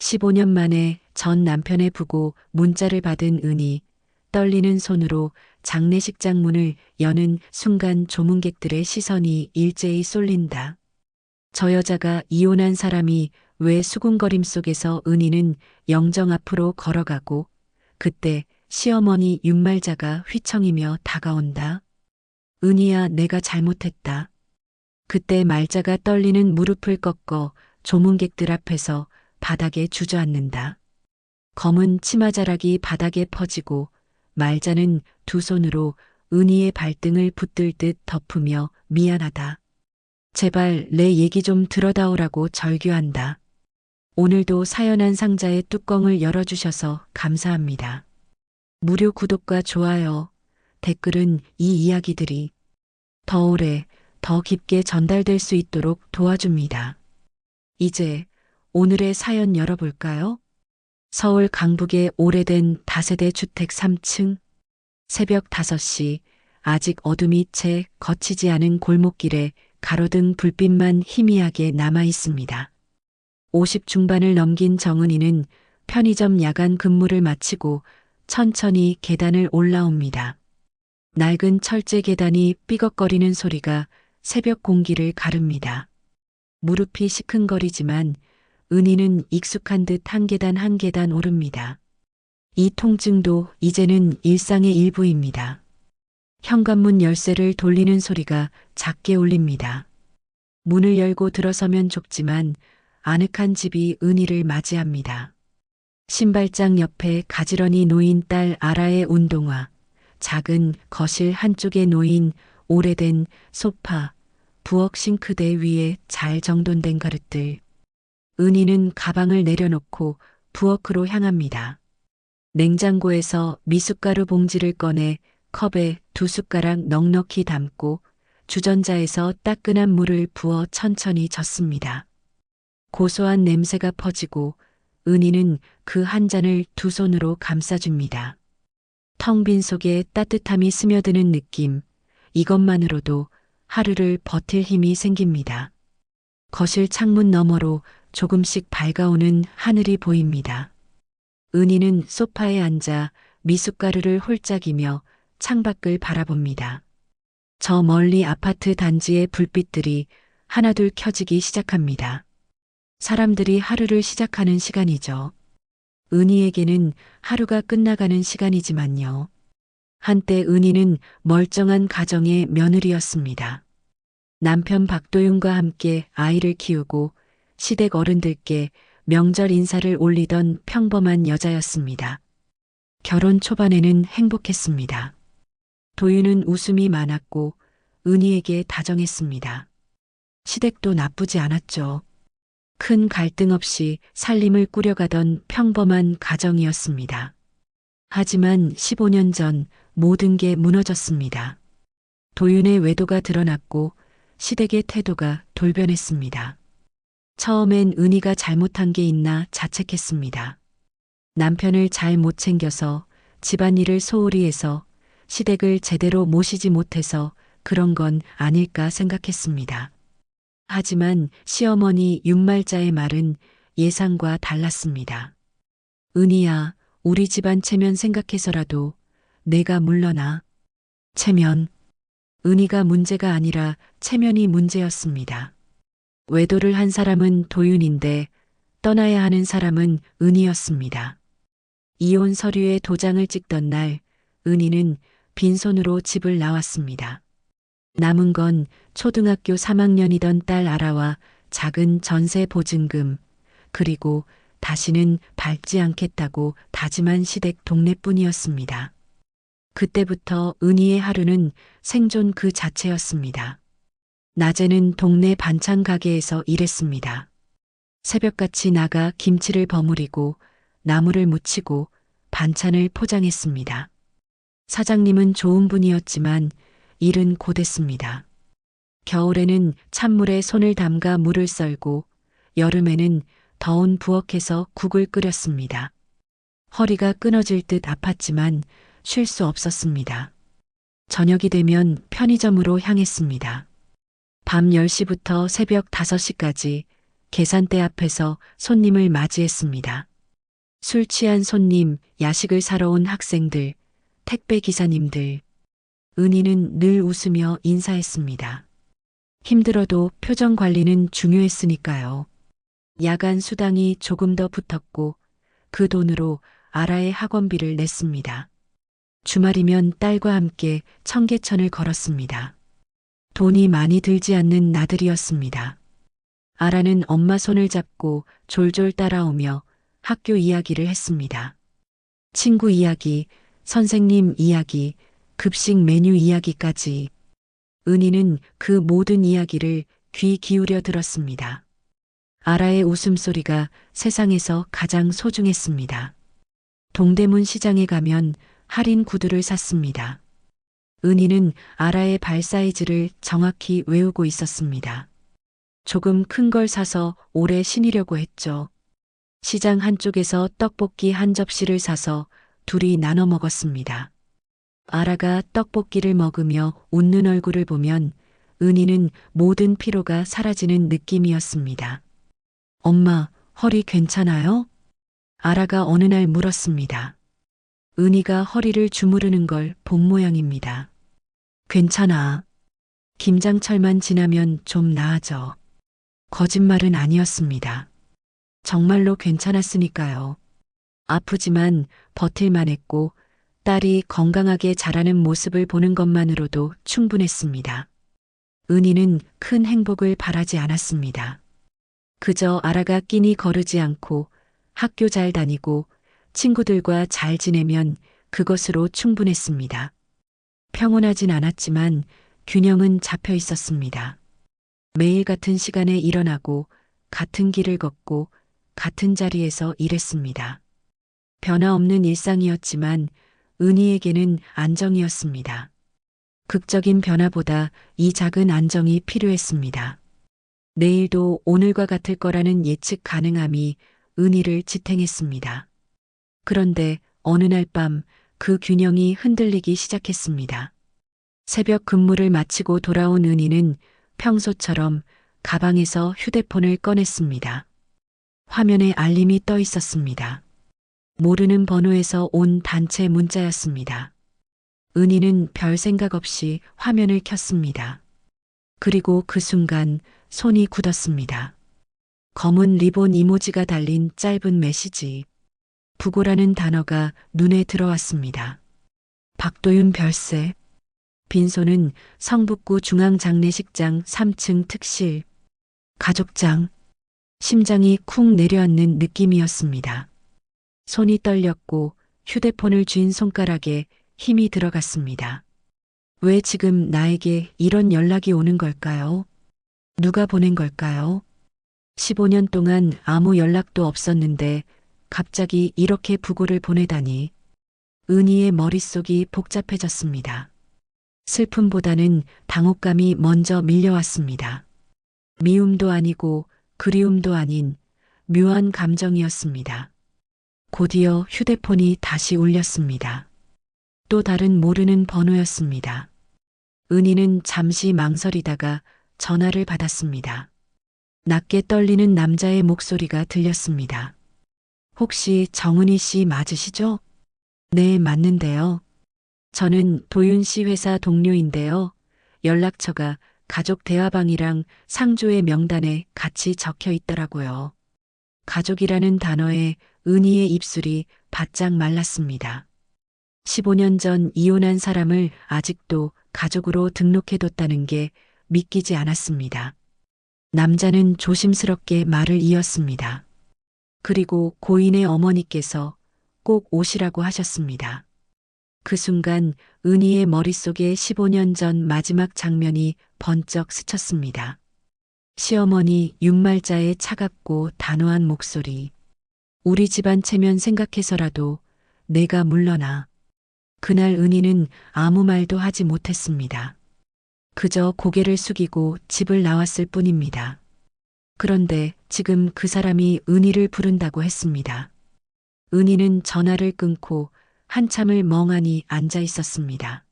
15년 만에 전 남편의 부고 문자를 받은 은희, 떨리는 손으로 장례식장 문을 여는 순간 조문객들의 시선이 일제히 쏠린다. 저 여자가 이혼한 사람이 왜 수군거림 속에서 은희는 영정 앞으로 걸어가고 그때 시어머니 윤말자가 휘청이며 다가온다. 은희야, 내가 잘못했다. 그때 말자가 떨리는 무릎을 꺾어 조문객들 앞에서 바닥에 주저앉는다. 검은 치마자락이 바닥에 퍼지고 말자는 두 손으로 은희의 발등을 붙들 듯 덮으며 미안하다. 제발 내 얘기 좀 들어다오라고 절규한다. 오늘도 사연한 상자의 뚜껑을 열어주셔서 감사합니다. 무료 구독과 좋아요, 댓글은 이 이야기들이 더 오래, 더 깊게 전달될 수 있도록 도와줍니다. 이제 오늘의 사연 열어볼까요? 서울 강북의 오래된 다세대 주택 3층. 새벽 5시, 아직 어둠이 채 거치지 않은 골목길에 가로등 불빛만 희미하게 남아 있습니다. 50 중반을 넘긴 정은이는 편의점 야간 근무를 마치고 천천히 계단을 올라옵니다. 낡은 철제 계단이 삐걱거리는 소리가 새벽 공기를 가릅니다. 무릎이 시큰거리지만 은희는 익숙한 듯 한 계단 한 계단 오릅니다. 이 통증도 이제는 일상의 일부입니다. 현관문 열쇠를 돌리는 소리가 작게 울립니다. 문을 열고 들어서면 좁지만 아늑한 집이 은희를 맞이합니다. 신발장 옆에 가지런히 놓인 딸 아라의 운동화, 작은 거실 한쪽에 놓인 오래된 소파, 부엌 싱크대 위에 잘 정돈된 그릇들. 은희는 가방을 내려놓고 부엌으로 향합니다. 냉장고에서 미숫가루 봉지를 꺼내 컵에 2숟가락 넉넉히 담고 주전자에서 따끈한 물을 부어 천천히 젓습니다. 고소한 냄새가 퍼지고 은희는 그 한 잔을 두 손으로 감싸줍니다. 텅 빈 속에 따뜻함이 스며드는 느낌, 이것만으로도 하루를 버틸 힘이 생깁니다. 거실 창문 너머로 조금씩 밝아오는 하늘이 보입니다. 은희는 소파에 앉아 미숫가루를 홀짝이며 창밖을 바라봅니다. 저 멀리 아파트 단지의 불빛들이 하나둘 켜지기 시작합니다. 사람들이 하루를 시작하는 시간이죠. 은희에게는 하루가 끝나가는 시간이지만요. 한때 은희는 멀쩡한 가정의 며느리였습니다. 남편 박도윤과 함께 아이를 키우고 시댁 어른들께 명절 인사를 올리던 평범한 여자였습니다. 결혼 초반에는 행복했습니다. 도윤은 웃음이 많았고 은희에게 다정했습니다. 시댁도 나쁘지 않았죠. 큰 갈등 없이 살림을 꾸려가던 평범한 가정이었습니다. 하지만 15년 전 모든 게 무너졌습니다. 도윤의 외도가 드러났고 시댁의 태도가 돌변했습니다. 처음엔 은희가 잘못한 게 있나 자책했습니다. 남편을 잘 못 챙겨서, 집안일을 소홀히 해서, 시댁을 제대로 모시지 못해서 그런 건 아닐까 생각했습니다. 하지만 시어머니 윤말자의 말은 예상과 달랐습니다. 은희야, 우리 집안 체면 생각해서라도 내가 물러나. 체면. 은희가 문제가 아니라 체면이 문제였습니다. 외도를 한 사람은 도윤인데 떠나야 하는 사람은 은희였습니다. 이혼 서류에 도장을 찍던 날 은희는 빈손으로 집을 나왔습니다. 남은 건 초등학교 3학년이던 딸 아라와 작은 전세 보증금, 그리고 다시는 밟지 않겠다고 다짐한 시댁 동네뿐이었습니다. 그때부터 은희의 하루는 생존 그 자체였습니다. 낮에는 동네 반찬 가게에서 일했습니다. 새벽같이 나가 김치를 버무리고 나물을 무치고 반찬을 포장했습니다. 사장님은 좋은 분이었지만 일은 고됐습니다. 겨울에는 찬물에 손을 담가 물을 썰고 여름에는 더운 부엌에서 국을 끓였습니다. 허리가 끊어질 듯 아팠지만 쉴 수 없었습니다. 저녁이 되면 편의점으로 향했습니다. 밤 10시부터 새벽 5시까지 계산대 앞에서 손님을 맞이했습니다. 술 취한 손님, 야식을 사러 온 학생들, 택배 기사님들. 은희는 늘 웃으며 인사했습니다. 힘들어도 표정 관리는 중요했으니까요. 야간 수당이 조금 더 붙었고 그 돈으로 아라의 학원비를 냈습니다. 주말이면 딸과 함께 청계천을 걸었습니다. 돈이 많이 들지 않는 나들이였습니다. 아라는 엄마 손을 잡고 졸졸 따라오며 학교 이야기를 했습니다. 친구 이야기, 선생님 이야기, 급식 메뉴 이야기까지. 은희는 그 모든 이야기를 귀 기울여 들었습니다. 아라의 웃음소리가 세상에서 가장 소중했습니다. 동대문 시장에 가면 할인 구두를 샀습니다. 은희는 아라의 발 사이즈를 정확히 외우고 있었습니다. 조금 큰 걸 사서 오래 신으려고 했죠. 시장 한쪽에서 떡볶이 한 접시를 사서 둘이 나눠 먹었습니다. 아라가 떡볶이를 먹으며 웃는 얼굴을 보면 은희는 모든 피로가 사라지는 느낌이었습니다. 엄마, 허리 괜찮아요? 아라가 어느 날 물었습니다. 은희가 허리를 주무르는 걸 본 모양입니다. 괜찮아. 김장철만 지나면 좀 나아져. 거짓말은 아니었습니다. 정말로 괜찮았으니까요. 아프지만 버틸만 했고 딸이 건강하게 자라는 모습을 보는 것만으로도 충분했습니다. 은희는 큰 행복을 바라지 않았습니다. 그저 아라가 끼니 거르지 않고 학교 잘 다니고 친구들과 잘 지내면 그것으로 충분했습니다. 평온하진 않았지만 균형은 잡혀 있었습니다. 매일 같은 시간에 일어나고 같은 길을 걷고 같은 자리에서 일했습니다. 변화 없는 일상이었지만 은희에게는 안정이었습니다. 극적인 변화보다 이 작은 안정이 필요했습니다. 내일도 오늘과 같을 거라는 예측 가능함이 은희를 지탱했습니다. 그런데 어느 날 밤 그 균형이 흔들리기 시작했습니다. 새벽 근무를 마치고 돌아온 은희는 평소처럼 가방에서 휴대폰을 꺼냈습니다. 화면에 알림이 떠 있었습니다. 모르는 번호에서 온 단체 문자였습니다. 은희는 별 생각 없이 화면을 켰습니다. 그리고 그 순간 손이 굳었습니다. 검은 리본 이모지가 달린 짧은 메시지. 부고라는 단어가 눈에 들어왔습니다. 박도윤 별세. 빈소는 성북구 중앙장례식장 3층 특실. 가족장. 심장이 쿵 내려앉는 느낌이었습니다. 손이 떨렸고 휴대폰을 쥔 손가락에 힘이 들어갔습니다. 왜 지금 나에게 이런 연락이 오는 걸까요? 누가 보낸 걸까요? 15년 동안 아무 연락도 없었는데 갑자기 이렇게 부고를 보내다니. 은희의 머릿속이 복잡해졌습니다. 슬픔보다는 당혹감이 먼저 밀려왔습니다. 미움도 아니고 그리움도 아닌 묘한 감정이었습니다. 곧이어 휴대폰이 다시 울렸습니다. 또 다른 모르는 번호였습니다. 은희는 잠시 망설이다가 전화를 받았습니다. 낮게 떨리는 남자의 목소리가 들렸습니다. 혹시 정은희 씨 맞으시죠? 네, 맞는데요. 저는 도윤 씨 회사 동료인데요. 연락처가 가족 대화방이랑 상조의 명단에 같이 적혀 있더라고요. 가족이라는 단어에 은희의 입술이 바짝 말랐습니다. 15년 전 이혼한 사람을 아직도 가족으로 등록해뒀다는 게 믿기지 않았습니다. 남자는 조심스럽게 말을 이었습니다. 그리고 고인의 어머니께서 꼭 오시라고 하셨습니다. 그 순간 은희의 머릿속에 15년 전 마지막 장면이 번쩍 스쳤습니다. 시어머니 윤말자의 차갑고 단호한 목소리. 우리 집안 체면 생각해서라도 내가 물러나. 그날 은희는 아무 말도 하지 못했습니다. 그저 고개를 숙이고 집을 나왔을 뿐입니다. 그런데 지금 그 사람이 은희를 부른다고 했습니다. 은희는 전화를 끊고 한참을 멍하니 앉아 있었습니다.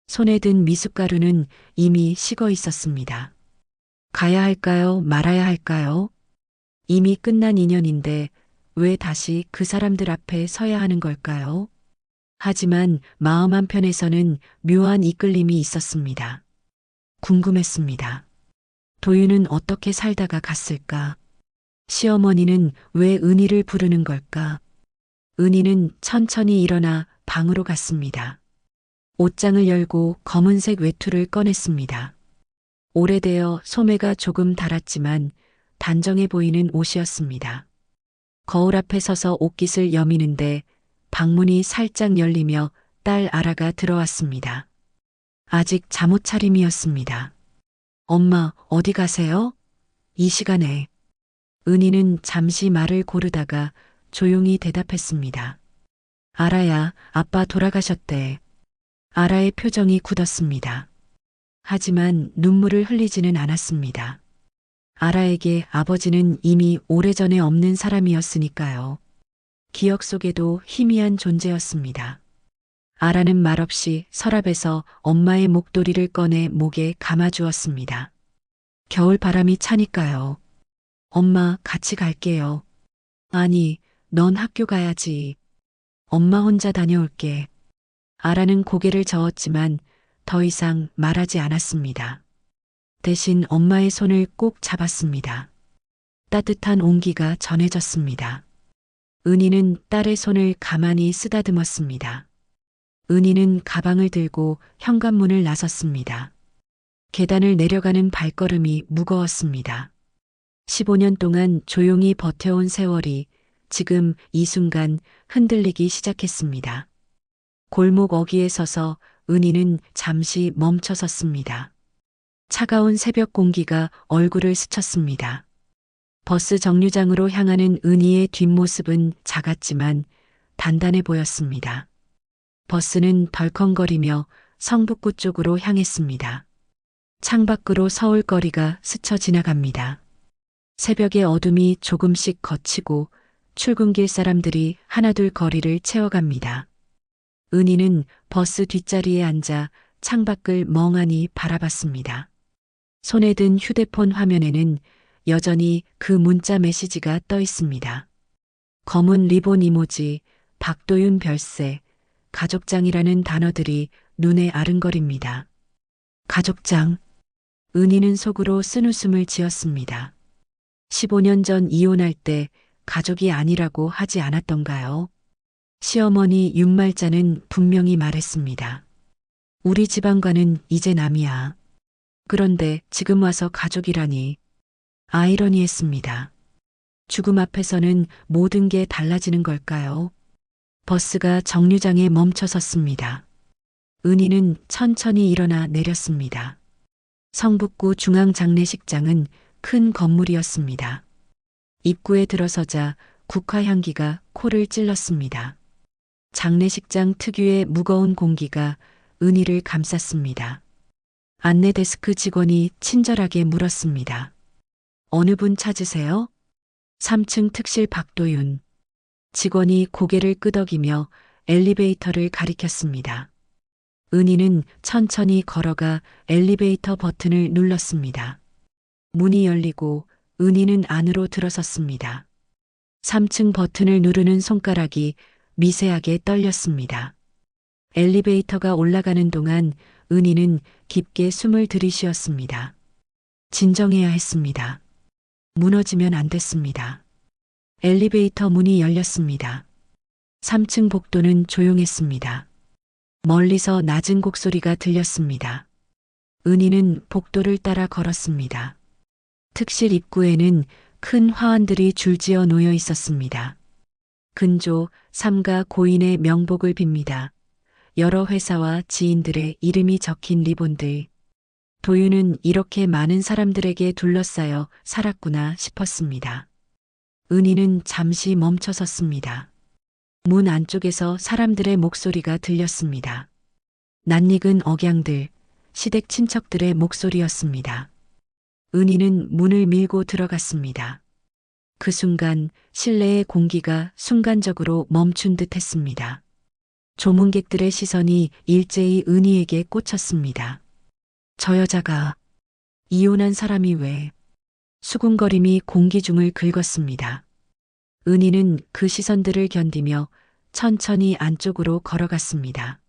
손에 든 미숫가루는 이미 식어 있었습니다. 가야 할까요? 말아야 할까요? 이미 끝난 인연인데 왜 다시 그 사람들 앞에 서야 하는 걸까요? 하지만 마음 한편에서는 묘한 이끌림이 있었습니다. 궁금했습니다. 도윤은 어떻게 살다가 갔을까? 시어머니는 왜 은희를 부르는 걸까? 은희는 천천히 일어나 방으로 갔습니다. 옷장을 열고 검은색 외투를 꺼냈습니다. 오래되어 소매가 조금 닳았지만 단정해 보이는 옷이었습니다. 거울 앞에 서서 옷깃을 여미는데 방문이 살짝 열리며 딸 아라가 들어왔습니다. 아직 잠옷 차림이었습니다. 엄마, 어디 가세요? 이 시간에. 은희는 잠시 말을 고르다가 조용히 대답했습니다. 아라야, 아빠 돌아가셨대. 아라의 표정이 굳었습니다. 하지만 눈물을 흘리지는 않았습니다. 아라에게 아버지는 이미 오래전에 없는 사람이었으니까요. 기억 속에도 희미한 존재였습니다. 아라는 말없이 서랍에서 엄마의 목도리를 꺼내 목에 감아주었습니다. 겨울 바람이 차니까요. 엄마, 같이 갈게요. 아니, 넌 학교 가야지. 엄마 혼자 다녀올게. 아라는 고개를 저었지만 더 이상 말하지 않았습니다. 대신 엄마의 손을 꼭 잡았습니다. 따뜻한 온기가 전해졌습니다. 은희는 딸의 손을 가만히 쓰다듬었습니다. 은희는 가방을 들고 현관문을 나섰습니다. 계단을 내려가는 발걸음이 무거웠습니다. 15년 동안 조용히 버텨온 세월이 지금 이 순간 흔들리기 시작했습니다. 골목 어귀에 서서 은희는 잠시 멈춰 섰습니다. 차가운 새벽 공기가 얼굴을 스쳤습니다. 버스 정류장으로 향하는 은희의 뒷모습은 작았지만 단단해 보였습니다. 버스는 덜컹거리며 성북구 쪽으로 향했습니다. 창밖으로 서울거리가 스쳐 지나갑니다. 새벽의 어둠이 조금씩 걷히고 출근길 사람들이 하나둘 거리를 채워갑니다. 은희는 버스 뒷자리에 앉아 창밖을 멍하니 바라봤습니다. 손에 든 휴대폰 화면에는 여전히 그 문자 메시지가 떠 있습니다. 검은 리본 이모지, 박도윤 별세, 가족장이라는 단어들이 눈에 아른거립니다. 가족장. 은희는 속으로 쓴웃음을 지었습니다. 15년 전 이혼할 때 가족이 아니라고 하지 않았던가요? 시어머니 윤말자는 분명히 말했습니다. 우리 집안과는 이제 남이야. 그런데 지금 와서 가족이라니. 아이러니했습니다. 죽음 앞에서는 모든 게 달라지는 걸까요? 버스가 정류장에 멈춰 섰습니다. 은희는 천천히 일어나 내렸습니다. 성북구 중앙장례식장은 큰 건물이었습니다. 입구에 들어서자 국화향기가 코를 찔렀습니다. 장례식장 특유의 무거운 공기가 은희를 감쌌습니다. 안내 데스크 직원이 친절하게 물었습니다. 어느 분 찾으세요? 3층 특실 박도윤. 직원이 고개를 끄덕이며 엘리베이터를 가리켰습니다. 은희는 천천히 걸어가 엘리베이터 버튼을 눌렀습니다. 문이 열리고 은희는 안으로 들어섰습니다. 3층 버튼을 누르는 손가락이 미세하게 떨렸습니다. 엘리베이터가 올라가는 동안 은희는 깊게 숨을 들이쉬었습니다. 진정해야 했습니다. 무너지면 안 됐습니다. 엘리베이터 문이 열렸습니다. 3층 복도는 조용했습니다. 멀리서 낮은 곡소리가 들렸습니다. 은희는 복도를 따라 걸었습니다. 특실 입구에는 큰 화환들이 줄지어 놓여 있었습니다. 근조, 삼가 고인의 명복을 빕니다. 여러 회사와 지인들의 이름이 적힌 리본들. 도윤은 이렇게 많은 사람들에게 둘러싸여 살았구나 싶었습니다. 은희는 잠시 멈춰 섰습니다. 문 안쪽에서 사람들의 목소리가 들렸습니다. 낯익은 억양들, 시댁 친척들의 목소리였습니다. 은희는 문을 밀고 들어갔습니다. 그 순간 실내의 공기가 순간적으로 멈춘 듯 했습니다. 조문객들의 시선이 일제히 은희에게 꽂혔습니다. 저 여자가 이혼한 사람이 왜 수군거림이 공기 중을 긁었습니다. 은희는 그 시선들을 견디며 천천히 안쪽으로 걸어갔습니다.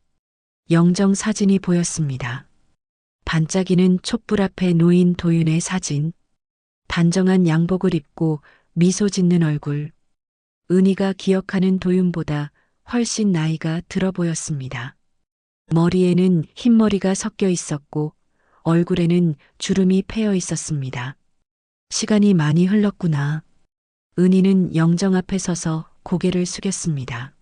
영정 사진이 보였습니다. 반짝이는 촛불 앞에 놓인 도윤의 사진. 단정한 양복을 입고 미소 짓는 얼굴. 은희가 기억하는 도윤보다 훨씬 나이가 들어 보였습니다. 머리에는 흰머리가 섞여 있었고 얼굴에는 주름이 패여 있었습니다. 시간이 많이 흘렀구나. 은희는 영정 앞에 서서 고개를 숙였습니다.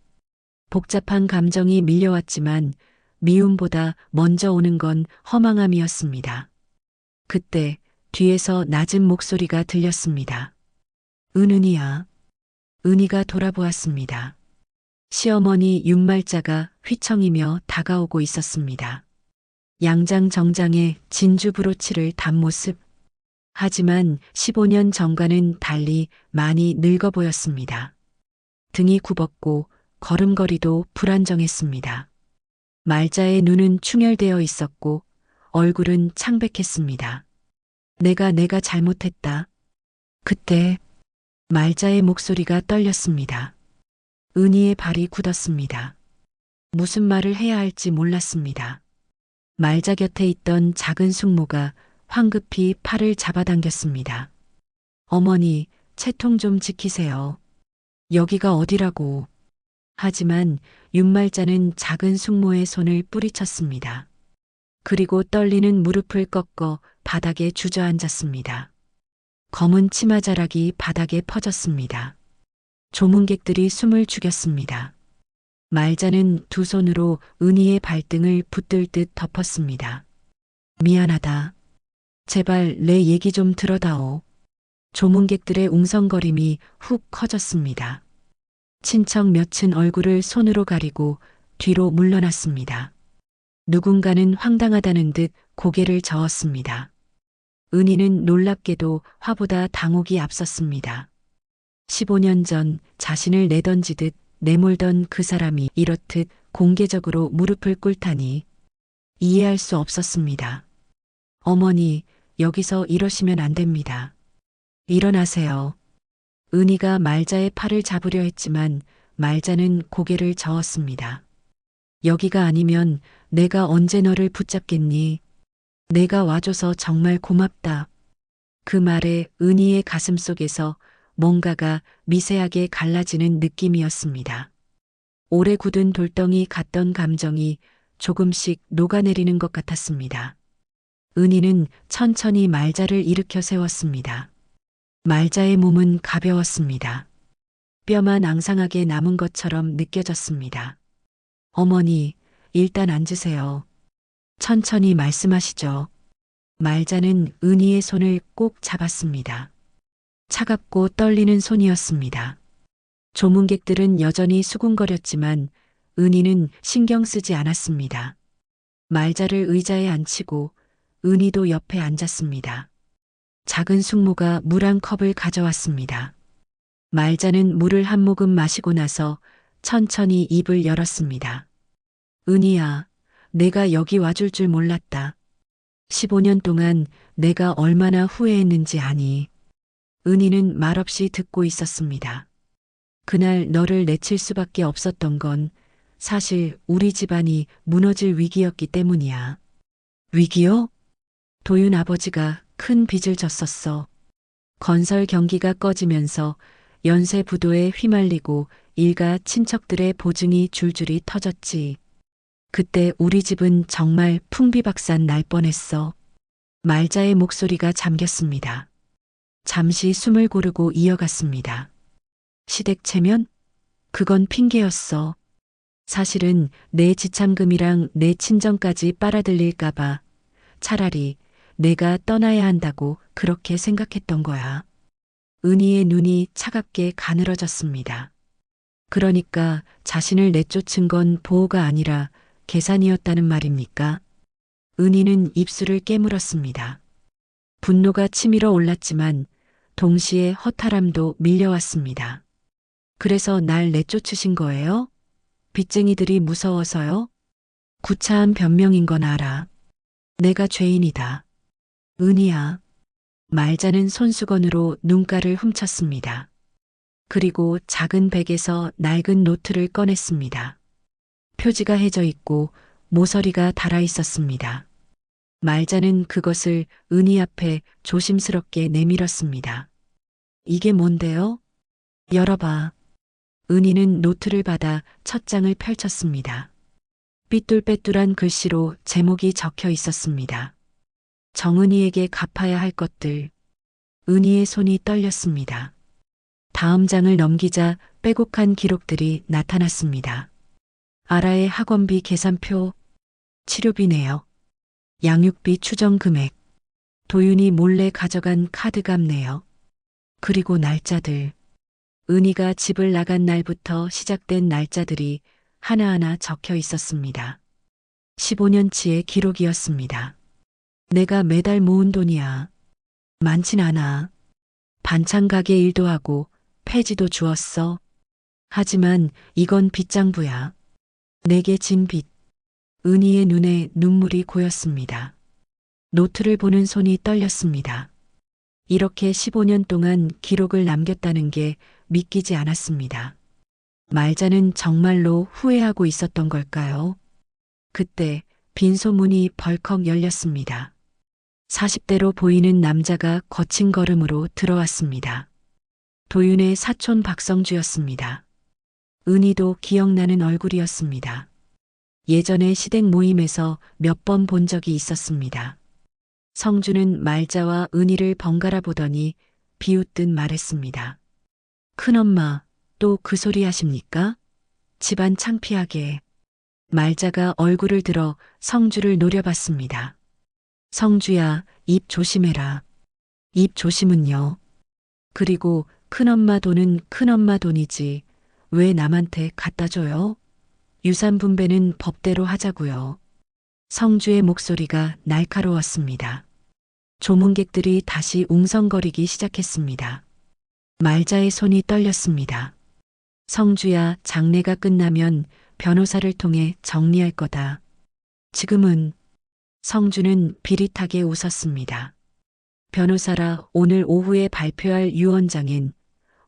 복잡한 감정이 밀려왔지만 미움보다 먼저 오는 건 허망함이었습니다. 그때 뒤에서 낮은 목소리가 들렸습니다. 은은이야. 은희가 돌아보았습니다. 시어머니 윤말자가 휘청이며 다가오고 있었습니다. 양장 정장에 진주 브로치를 단 모습. 하지만 15년 전과는 달리 많이 늙어 보였습니다. 등이 굽었고 걸음걸이도 불안정했습니다. 말자의 눈은 충혈되어 있었고 얼굴은 창백했습니다. 내가 잘못했다. 그때 말자의 목소리가 떨렸습니다. 은희의 발이 굳었습니다. 무슨 말을 해야 할지 몰랐습니다. 말자 곁에 있던 작은 숙모가 황급히 팔을 잡아당겼습니다. 어머니, 채통 좀 지키세요. 여기가 어디라고. 하지만 윤말자는 작은 숙모의 손을 뿌리쳤습니다. 그리고 떨리는 무릎을 꺾어 바닥에 주저앉았습니다. 검은 치마자락이 바닥에 퍼졌습니다. 조문객들이 숨을 죽였습니다. 말자는 두 손으로 은희의 발등을 붙들 듯 덮었습니다. 미안하다. 제발 내 얘기 좀 들어다오. 조문객들의 웅성거림이 훅 커졌습니다. 친척 몇은 얼굴을 손으로 가리고 뒤로 물러났습니다. 누군가는 황당하다는 듯 고개를 저었습니다. 은희는 놀랍게도 화보다 당혹이 앞섰습니다. 15년 전 자신을 내던지듯 내몰던 그 사람이 이렇듯 공개적으로 무릎을 꿇다니 이해할 수 없었습니다. 어머니, 여기서 이러시면 안 됩니다. 일어나세요. 은희가 말자의 팔을 잡으려 했지만 말자는 고개를 저었습니다. 여기가 아니면 내가 언제 너를 붙잡겠니? 내가 와줘서 정말 고맙다. 그 말에 은희의 가슴 속에서 뭔가가 미세하게 갈라지는 느낌이었습니다. 오래 굳은 돌덩이 같던 감정이 조금씩 녹아내리는 것 같았습니다. 은희는 천천히 말자를 일으켜 세웠습니다. 말자의 몸은 가벼웠습니다. 뼈만 앙상하게 남은 것처럼 느껴졌습니다. 어머니, 일단 앉으세요. 천천히 말씀하시죠. 말자는 은희의 손을 꼭 잡았습니다. 차갑고 떨리는 손이었습니다. 조문객들은 여전히 수군거렸지만 은희는 신경 쓰지 않았습니다. 말자를 의자에 앉히고 은희도 옆에 앉았습니다. 작은 숙모가 물 한 컵을 가져왔습니다. 말자는 물을 한 모금 마시고 나서 천천히 입을 열었습니다. 은희야, 내가 여기 와줄 줄 몰랐다. 15년 동안 내가 얼마나 후회했는지 아니. 은희는 말없이 듣고 있었습니다. 그날 너를 내칠 수밖에 없었던 건 사실 우리 집안이 무너질 위기였기 때문이야. 위기요? 도윤 아버지가 큰 빚을 졌었어. 건설 경기가 꺼지면서 연쇄 부도에 휘말리고 일가 친척들의 보증이 줄줄이 터졌지. 그때 우리 집은 정말 풍비박산 날 뻔했어. 말자의 목소리가 잠겼습니다. 잠시 숨을 고르고 이어갔습니다. 시댁 체면? 그건 핑계였어. 사실은 내 지참금이랑 내 친정까지 빨아들일까봐 차라리 내가 떠나야 한다고 그렇게 생각했던 거야. 은희의 눈이 차갑게 가늘어졌습니다. 그러니까 자신을 내쫓은 건 보호가 아니라 계산이었다는 말입니까? 은희는 입술을 깨물었습니다. 분노가 치밀어 올랐지만 동시에 허탈함도 밀려왔습니다. 그래서 날 내쫓으신 거예요? 빚쟁이들이 무서워서요? 구차한 변명인 건 알아. 내가 죄인이다. 은희야, 말자는 손수건으로 눈가를 훔쳤습니다. 그리고 작은 백에서 낡은 노트를 꺼냈습니다. 표지가 해져 있고 모서리가 달아 있었습니다. 말자는 그것을 은희 앞에 조심스럽게 내밀었습니다. 이게 뭔데요? 열어봐. 은희는 노트를 받아 첫 장을 펼쳤습니다. 삐뚤빼뚤한 글씨로 제목이 적혀 있었습니다. 정은이에게 갚아야 할 것들. 은희의 손이 떨렸습니다. 다음 장을 넘기자 빼곡한 기록들이 나타났습니다. 아라의 학원비 계산표, 치료비 내역, 양육비 추정 금액, 도윤이 몰래 가져간 카드값 내역, 그리고 날짜들. 은희가 집을 나간 날부터 시작된 날짜들이 하나하나 적혀 있었습니다. 15년치의 기록이었습니다. 내가 매달 모은 돈이야. 많진 않아. 반찬 가게 일도 하고 폐지도 주었어. 하지만 이건 빚장부야. 내게 진 빚. 은희의 눈에 눈물이 고였습니다. 노트를 보는 손이 떨렸습니다. 이렇게 15년 동안 기록을 남겼다는 게 믿기지 않았습니다. 말자는 정말로 후회하고 있었던 걸까요? 그때 빈소문이 벌컥 열렸습니다. 40대로 보이는 남자가 거친 걸음으로 들어왔습니다. 도윤의 사촌 박성주였습니다. 은희도 기억나는 얼굴이었습니다. 예전에 시댁 모임에서 몇 번 본 적이 있었습니다. 성주는 말자와 은희를 번갈아 보더니 비웃듯 말했습니다. 큰엄마, 또 그 소리 하십니까? 집안 창피하게. 말자가 얼굴을 들어 성주를 노려봤습니다. 성주야, 입 조심해라. 입 조심은요. 그리고 큰엄마 돈은 큰엄마 돈이지. 왜 남한테 갖다 줘요? 유산 분배는 법대로 하자고요. 성주의 목소리가 날카로웠습니다. 조문객들이 다시 웅성거리기 시작했습니다. 말자의 손이 떨렸습니다. 성주야, 장례가 끝나면 변호사를 통해 정리할 거다. 지금은. 성주는 비릿하게 웃었습니다. 변호사라, 오늘 오후에 발표할 유언장엔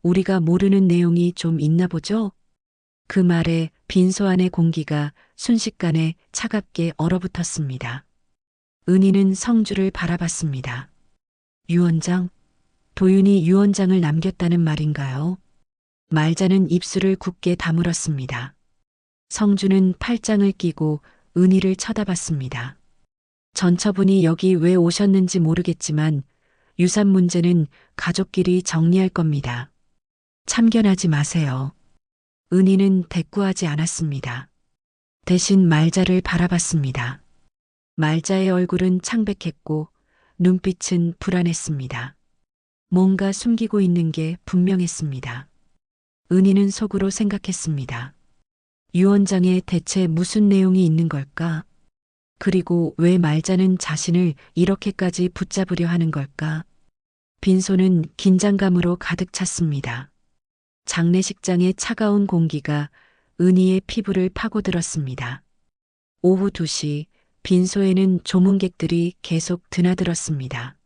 우리가 모르는 내용이 좀 있나 보죠? 그 말에 빈소 안의 공기가 순식간에 차갑게 얼어붙었습니다. 은희는 성주를 바라봤습니다. 유언장? 도윤이 유언장을 남겼다는 말인가요? 말자는 입술을 굳게 다물었습니다. 성주는 팔짱을 끼고 은희를 쳐다봤습니다. 전처분이 여기 왜 오셨는지 모르겠지만 유산 문제는 가족끼리 정리할 겁니다. 참견하지 마세요. 은희는 대꾸하지 않았습니다. 대신 말자를 바라봤습니다. 말자의 얼굴은 창백했고 눈빛은 불안했습니다. 뭔가 숨기고 있는 게 분명했습니다. 은희는 속으로 생각했습니다. 유언장에 대체 무슨 내용이 있는 걸까? 그리고 왜 말자는 자신을 이렇게까지 붙잡으려 하는 걸까? 빈소는 긴장감으로 가득 찼습니다. 장례식장의 차가운 공기가 은희의 피부를 파고들었습니다. 오후 2시 빈소에는 조문객들이 계속 드나들었습니다.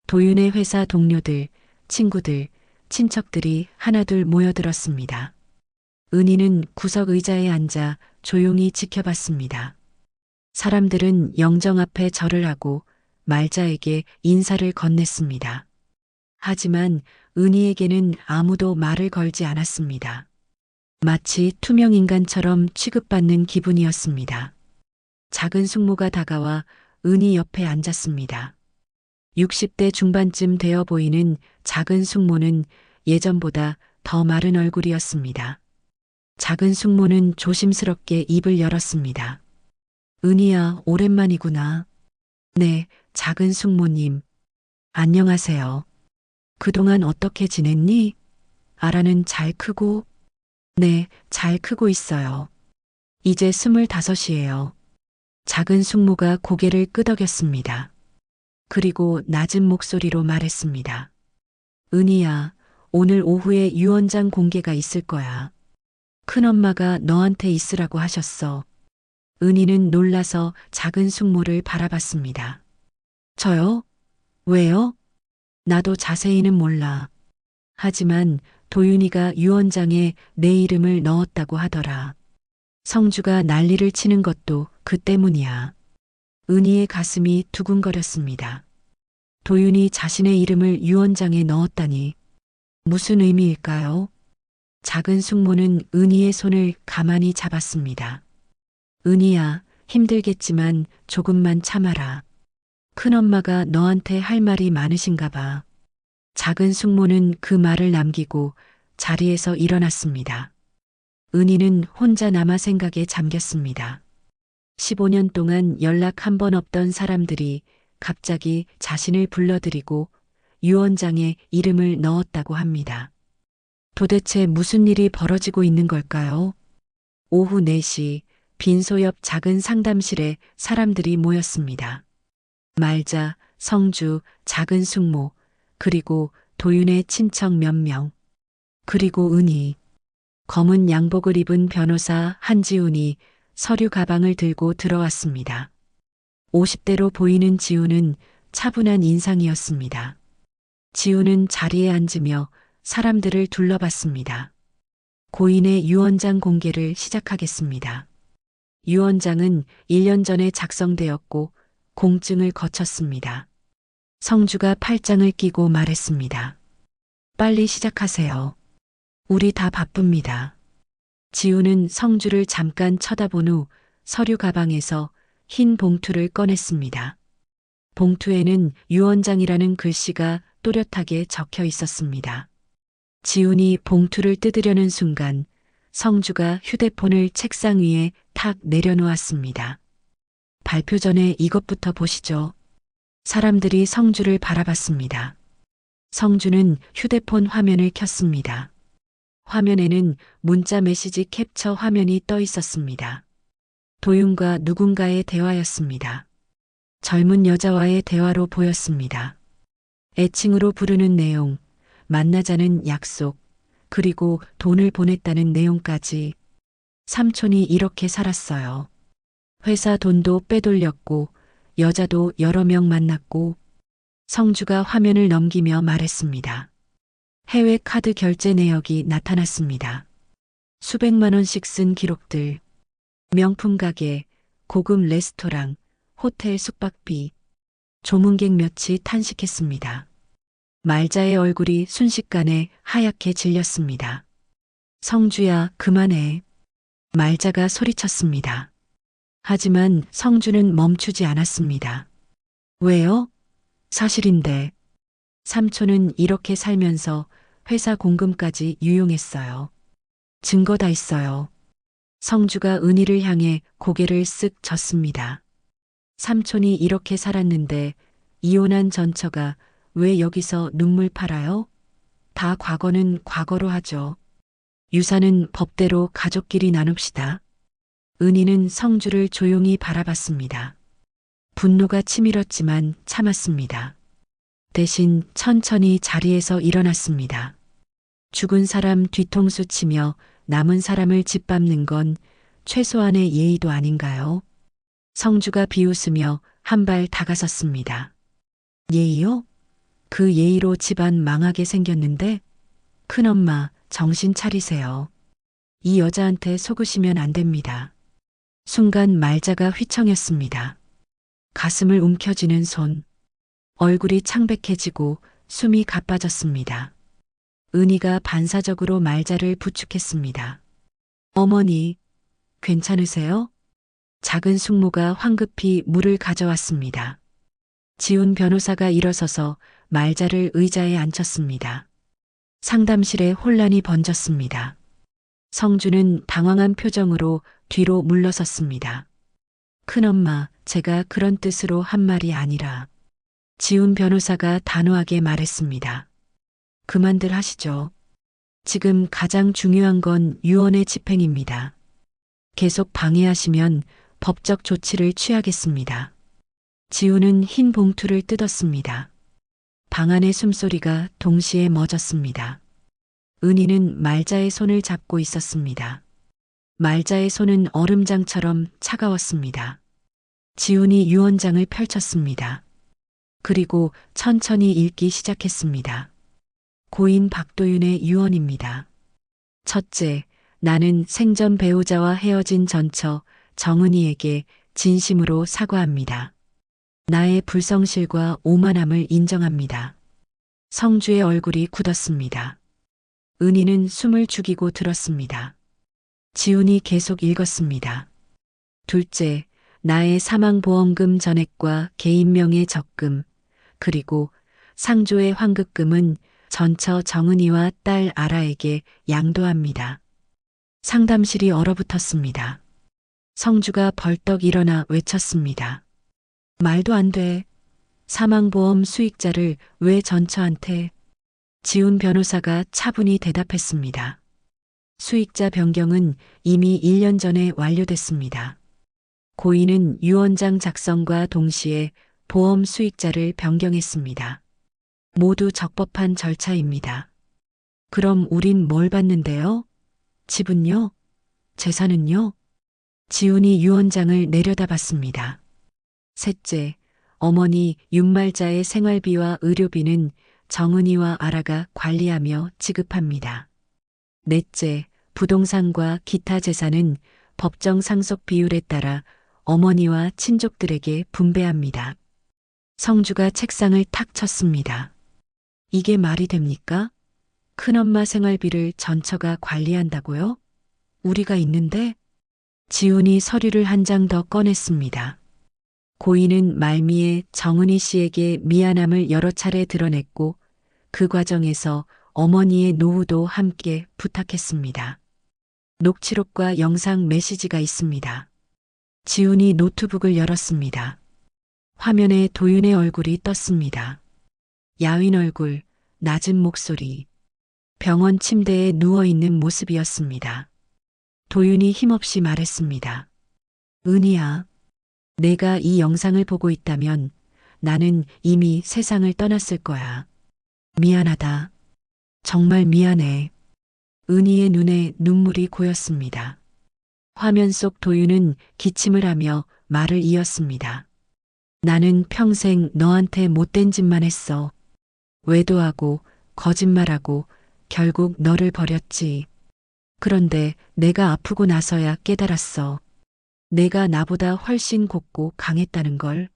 도윤의 회사 동료들, 친구들, 친척들이 하나둘 모여들었습니다. 은희는 구석 의자에 앉아 조용히 지켜봤습니다. 사람들은 영정 앞에 절을 하고 말자에게 인사를 건넸습니다. 하지만 은희에게는 아무도 말을 걸지 않았습니다. 마치 투명인간처럼 취급받는 기분이었습니다. 작은 숙모가 다가와 은희 옆에 앉았습니다. 60대 중반쯤 되어 보이는 작은 숙모는 예전보다 더 마른 얼굴이었습니다. 작은 숙모는 조심스럽게 입을 열었습니다. 은희야, 오랜만이구나. 네, 작은 숙모님. 안녕하세요. 그동안 어떻게 지냈니? 아라는 잘 크고? 네, 잘 크고 있어요. 이제 25이에요. 작은 숙모가 고개를 끄덕였습니다. 그리고 낮은 목소리로 말했습니다. 은희야, 오늘 오후에 유언장 공개가 있을 거야. 큰엄마가 너한테 있으라고 하셨어. 은희는 놀라서 작은 숙모를 바라봤습니다. 저요? 왜요? 나도 자세히는 몰라. 하지만 도윤이가 유언장에 내 이름을 넣었다고 하더라. 성주가 난리를 치는 것도 그 때문이야. 은희의 가슴이 두근거렸습니다. 도윤이 자신의 이름을 유언장에 넣었다니 무슨 의미일까요? 작은 숙모는 은희의 손을 가만히 잡았습니다. 은희야, 힘들겠지만 조금만 참아라. 큰엄마가 너한테 할 말이 많으신가 봐. 작은 숙모는 그 말을 남기고 자리에서 일어났습니다. 은희는 혼자 남아 생각에 잠겼습니다. 15년 동안 연락 한 번 없던 사람들이 갑자기 자신을 불러들이고 유언장에 이름을 넣었다고 합니다. 도대체 무슨 일이 벌어지고 있는 걸까요? 오후 4시 빈소 옆 작은 상담실에 사람들이 모였습니다. 말자, 성주, 작은 숙모, 그리고 도윤의 친척 몇 명, 그리고 은희. 검은 양복을 입은 변호사 한지훈이 서류 가방을 들고 들어왔습니다. 50대로 보이는 지훈은 차분한 인상이었습니다. 지훈은 자리에 앉으며 사람들을 둘러봤습니다. 고인의 유언장 공개를 시작하겠습니다. 유언장은 1년 전에 작성되었고 공증을 거쳤습니다. 성주가 팔짱을 끼고 말했습니다. 빨리 시작하세요. 우리 다 바쁩니다. 지우는 성주를 잠깐 쳐다본 후 서류 가방에서 흰 봉투를 꺼냈습니다. 봉투에는 유언장이라는 글씨가 또렷하게 적혀 있었습니다. 지훈이 봉투를 뜯으려는 순간 성주가 휴대폰을 책상 위에 탁 내려놓았습니다. 발표 전에 이것부터 보시죠. 사람들이 성주를 바라봤습니다. 성주는 휴대폰 화면을 켰습니다. 화면에는 문자 메시지 캡처 화면이 떠 있었습니다. 도윤과 누군가의 대화였습니다. 젊은 여자와의 대화로 보였습니다. 애칭으로 부르는 내용, 만나자는 약속, 그리고 돈을 보냈다는 내용까지. 삼촌이 이렇게 살았어요. 회사 돈도 빼돌렸고, 여자도 여러 명 만났고. 성주가 화면을 넘기며 말했습니다. 해외 카드 결제 내역이 나타났습니다. 수백만 원씩 쓴 기록들, 명품 가게, 고급 레스토랑, 호텔 숙박비, 조문객 몇이 탄식했습니다. 말자의 얼굴이 순식간에 하얗게 질렸습니다. 성주야, 그만해. 말자가 소리쳤습니다. 하지만 성주는 멈추지 않았습니다. 왜요? 사실인데. 삼촌은 이렇게 살면서 회사 공금까지 유용했어요. 증거 다 있어요. 성주가 은희를 향해 고개를 쓱 젓습니다. 삼촌이 이렇게 살았는데 이혼한 전처가 왜 여기서 눈물 팔아요? 다 과거는 과거로 하죠. 유산은 법대로 가족끼리 나눕시다. 은희는 성주를 조용히 바라봤습니다. 분노가 치밀었지만 참았습니다. 대신 천천히 자리에서 일어났습니다. 죽은 사람 뒤통수 치며 남은 사람을 짓밟는 건 최소한의 예의도 아닌가요? 성주가 비웃으며 한 발 다가섰습니다. 예의요? 그 예의로 집안 망하게 생겼는데? 큰엄마, 정신 차리세요. 이 여자한테 속으시면 안 됩니다. 순간 말자가 휘청였습니다. 가슴을 움켜쥐는 손. 얼굴이 창백해지고 숨이 가빠졌습니다. 은희가 반사적으로 말자를 부축했습니다. 어머니, 괜찮으세요? 작은 숙모가 황급히 물을 가져왔습니다. 지훈 변호사가 일어서서 말자를 의자에 앉혔습니다. 상담실에 혼란이 번졌습니다. 성주는 당황한 표정으로 뒤로 물러섰습니다. 큰엄마, 제가 그런 뜻으로 한 말이 아니라. 지훈 변호사가 단호하게 말했습니다. 그만들 하시죠. 지금 가장 중요한 건 유언의 집행입니다. 계속 방해하시면 법적 조치를 취하겠습니다. 지훈은 흰 봉투를 뜯었습니다. 방 안의 숨소리가 동시에 멎었습니다. 은희는 말자의 손을 잡고 있었습니다. 말자의 손은 얼음장처럼 차가웠습니다. 지훈이 유언장을 펼쳤습니다. 그리고 천천히 읽기 시작했습니다. 고인 박도윤의 유언입니다. 첫째, 나는 생전 배우자와 헤어진 전처 정은이에게 진심으로 사과합니다. 나의 불성실과 오만함을 인정합니다. 성주의 얼굴이 굳었습니다. 은희는 숨을 죽이고 들었습니다. 지훈이 계속 읽었습니다. 둘째, 나의 사망보험금 전액과 개인명의 적금, 그리고 상조의 환급금은 전처 정은이와 딸 아라에게 양도합니다. 상담실이 얼어붙었습니다. 성주가 벌떡 일어나 외쳤습니다. 말도 안 돼. 사망보험 수익자를 왜 전처한테? 지훈 변호사가 차분히 대답했습니다. 수익자 변경은 이미 1년 전에 완료됐습니다. 고인은 유언장 작성과 동시에 보험 수익자를 변경했습니다. 모두 적법한 절차입니다. 그럼 우린 뭘 받는데요? 집은요? 재산은요? 지훈이 유언장을 내려다봤습니다. 셋째, 어머니 윤말자의 생활비와 의료비는 정은이와 아라가 관리하며 지급합니다. 넷째, 부동산과 기타 재산은 법정 상속 비율에 따라 어머니와 친족들에게 분배합니다. 성주가 책상을 탁 쳤습니다. 이게 말이 됩니까? 큰엄마 생활비를 전처가 관리한다고요? 우리가 있는데? 지훈이 서류를 한 장 더 꺼냈습니다. 고인은 말미에 정은희 씨에게 미안함을 여러 차례 드러냈고 그 과정에서 어머니의 노후도 함께 부탁했습니다. 녹취록과 영상 메시지가 있습니다. 지훈이 노트북을 열었습니다. 화면에 도윤의 얼굴이 떴습니다. 야윈 얼굴, 낮은 목소리. 병원 침대에 누워있는 모습이었습니다. 도윤이 힘없이 말했습니다. 은희야, 내가 이 영상을 보고 있다면 나는 이미 세상을 떠났을 거야. 미안하다. 정말 미안해. 은희의 눈에 눈물이 고였습니다. 화면 속 도윤은 기침을 하며 말을 이었습니다. 나는 평생 너한테 못된 짓만 했어. 외도하고 거짓말하고 결국 너를 버렸지. 그런데 내가 아프고 나서야 깨달았어. 내가 나보다 훨씬 곱고 강했다는 걸.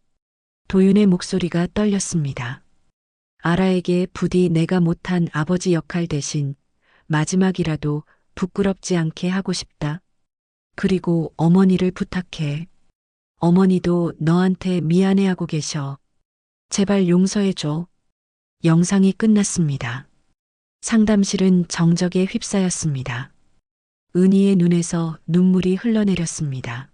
도윤의 목소리가 떨렸습니다. 아라에게 부디 내가 못한 아버지 역할 대신 마지막이라도 부끄럽지 않게 하고 싶다. 그리고 어머니를 부탁해. 어머니도 너한테 미안해하고 계셔. 제발 용서해줘. 영상이 끝났습니다. 상담실은 정적에 휩싸였습니다. 은희의 눈에서 눈물이 흘러내렸습니다.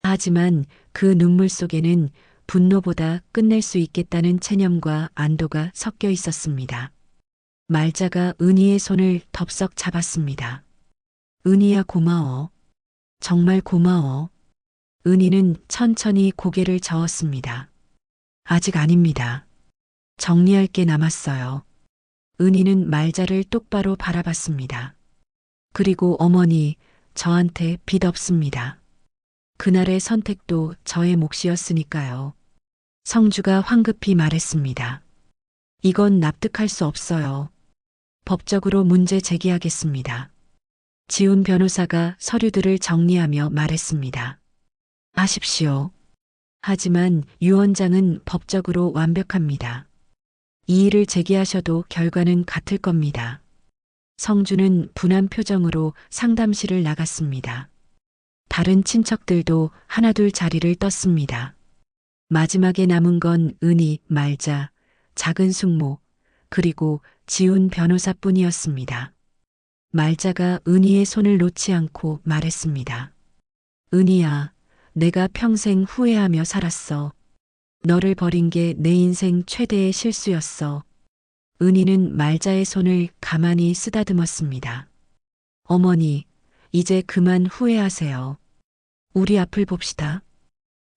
하지만 그 눈물 속에는 분노보다 끝낼 수 있겠다는 체념과 안도가 섞여 있었습니다. 말자가 은희의 손을 덥석 잡았습니다. 은희야 고마워. 정말 고마워. 은희는 천천히 고개를 저었습니다. 아직 아닙니다. 정리할 게 남았어요. 은희는 말자를 똑바로 바라봤습니다. 그리고 어머니, 저한테 빚 없습니다. 그날의 선택도 저의 몫이었으니까요. 성주가 황급히 말했습니다. 이건 납득할 수 없어요. 법적으로 문제 제기하겠습니다. 지훈 변호사가 서류들을 정리하며 말했습니다. 하십시오. 하지만 유언장은 법적으로 완벽합니다. 이의를 제기하셔도 결과는 같을 겁니다. 성주는 분한 표정으로 상담실을 나갔습니다. 다른 친척들도 하나둘 자리를 떴습니다. 마지막에 남은 건 은희, 말자, 작은 숙모, 그리고 지훈 변호사뿐이었습니다. 말자가 은희의 손을 놓지 않고 말했습니다. 은희야, 내가 평생 후회하며 살았어. 너를 버린 게 내 인생 최대의 실수였어. 은희는 말자의 손을 가만히 쓰다듬었습니다. 어머니, 이제 그만 후회하세요. 우리 앞을 봅시다.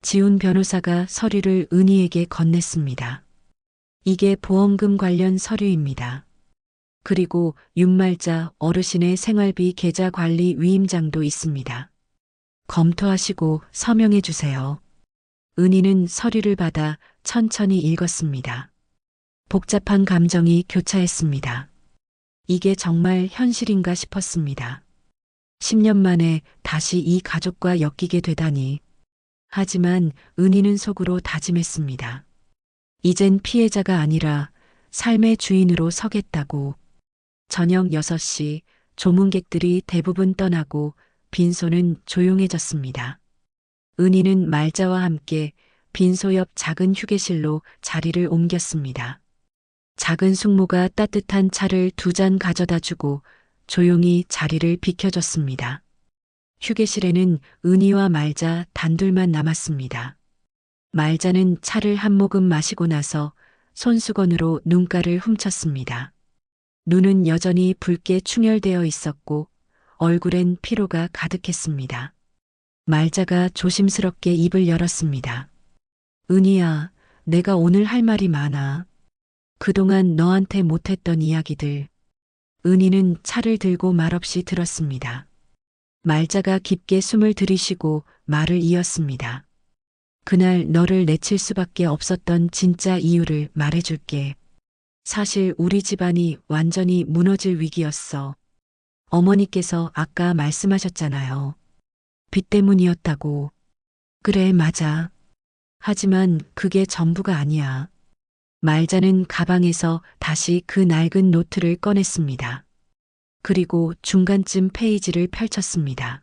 지훈 변호사가 서류를 은희에게 건넸습니다. 이게 보험금 관련 서류입니다. 그리고 윤말자 어르신의 생활비 계좌 관리 위임장도 있습니다. 검토하시고 서명해 주세요. 은희는 서류를 받아 천천히 읽었습니다. 복잡한 감정이 교차했습니다. 이게 정말 현실인가 싶었습니다. 10년 만에 다시 이 가족과 엮이게 되다니. 하지만 은희는 속으로 다짐했습니다. 이젠 피해자가 아니라 삶의 주인으로 서겠다고. 저녁 6시 조문객들이 대부분 떠나고 빈소는 조용해졌습니다. 은희는 말자와 함께 빈소 옆 작은 휴게실로 자리를 옮겼습니다. 작은 숙모가 따뜻한 차를 2잔 가져다 주고 조용히 자리를 비켜줬습니다. 휴게실에는 은희와 말자 단둘만 남았습니다. 말자는 차를 한 모금 마시고 나서 손수건으로 눈가를 훔쳤습니다. 눈은 여전히 붉게 충혈되어 있었고 얼굴엔 피로가 가득했습니다. 말자가 조심스럽게 입을 열었습니다. 은희야, 내가 오늘 할 말이 많아. 그동안 너한테 못했던 이야기들. 은희는 차를 들고 말없이 들었습니다. 말자가 깊게 숨을 들이쉬고 말을 이었습니다. 그날 너를 내칠 수밖에 없었던 진짜 이유를 말해줄게. 사실 우리 집안이 완전히 무너질 위기였어. 어머니께서 아까 말씀하셨잖아요. 빚 때문이었다고. 그래, 맞아. 하지만 그게 전부가 아니야. 말자는 가방에서 다시 그 낡은 노트를 꺼냈습니다. 그리고 중간쯤 페이지를 펼쳤습니다.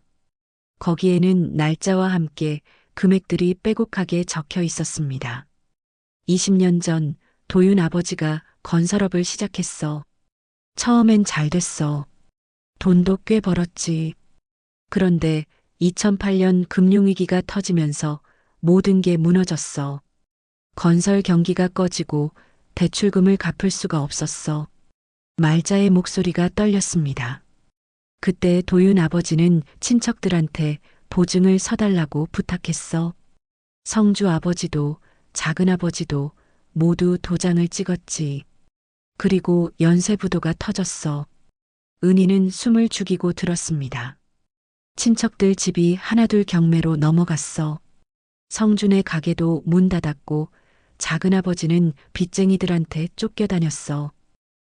거기에는 날짜와 함께 금액들이 빼곡하게 적혀 있었습니다. 20년 전 도윤 아버지가 건설업을 시작했어. 처음엔 잘 됐어. 돈도 꽤 벌었지. 그런데 2008년 금융위기가 터지면서 모든 게 무너졌어. 건설 경기가 꺼지고 대출금을 갚을 수가 없었어. 말자의 목소리가 떨렸습니다. 그때 도윤 아버지는 친척들한테 보증을 서달라고 부탁했어. 성주 아버지도 작은 아버지도 모두 도장을 찍었지. 그리고 연쇄부도가 터졌어. 은희는 숨을 죽이고 들었습니다. 친척들 집이 하나둘 경매로 넘어갔어. 성준의 가게도 문 닫았고 작은 아버지는 빚쟁이들한테 쫓겨다녔어.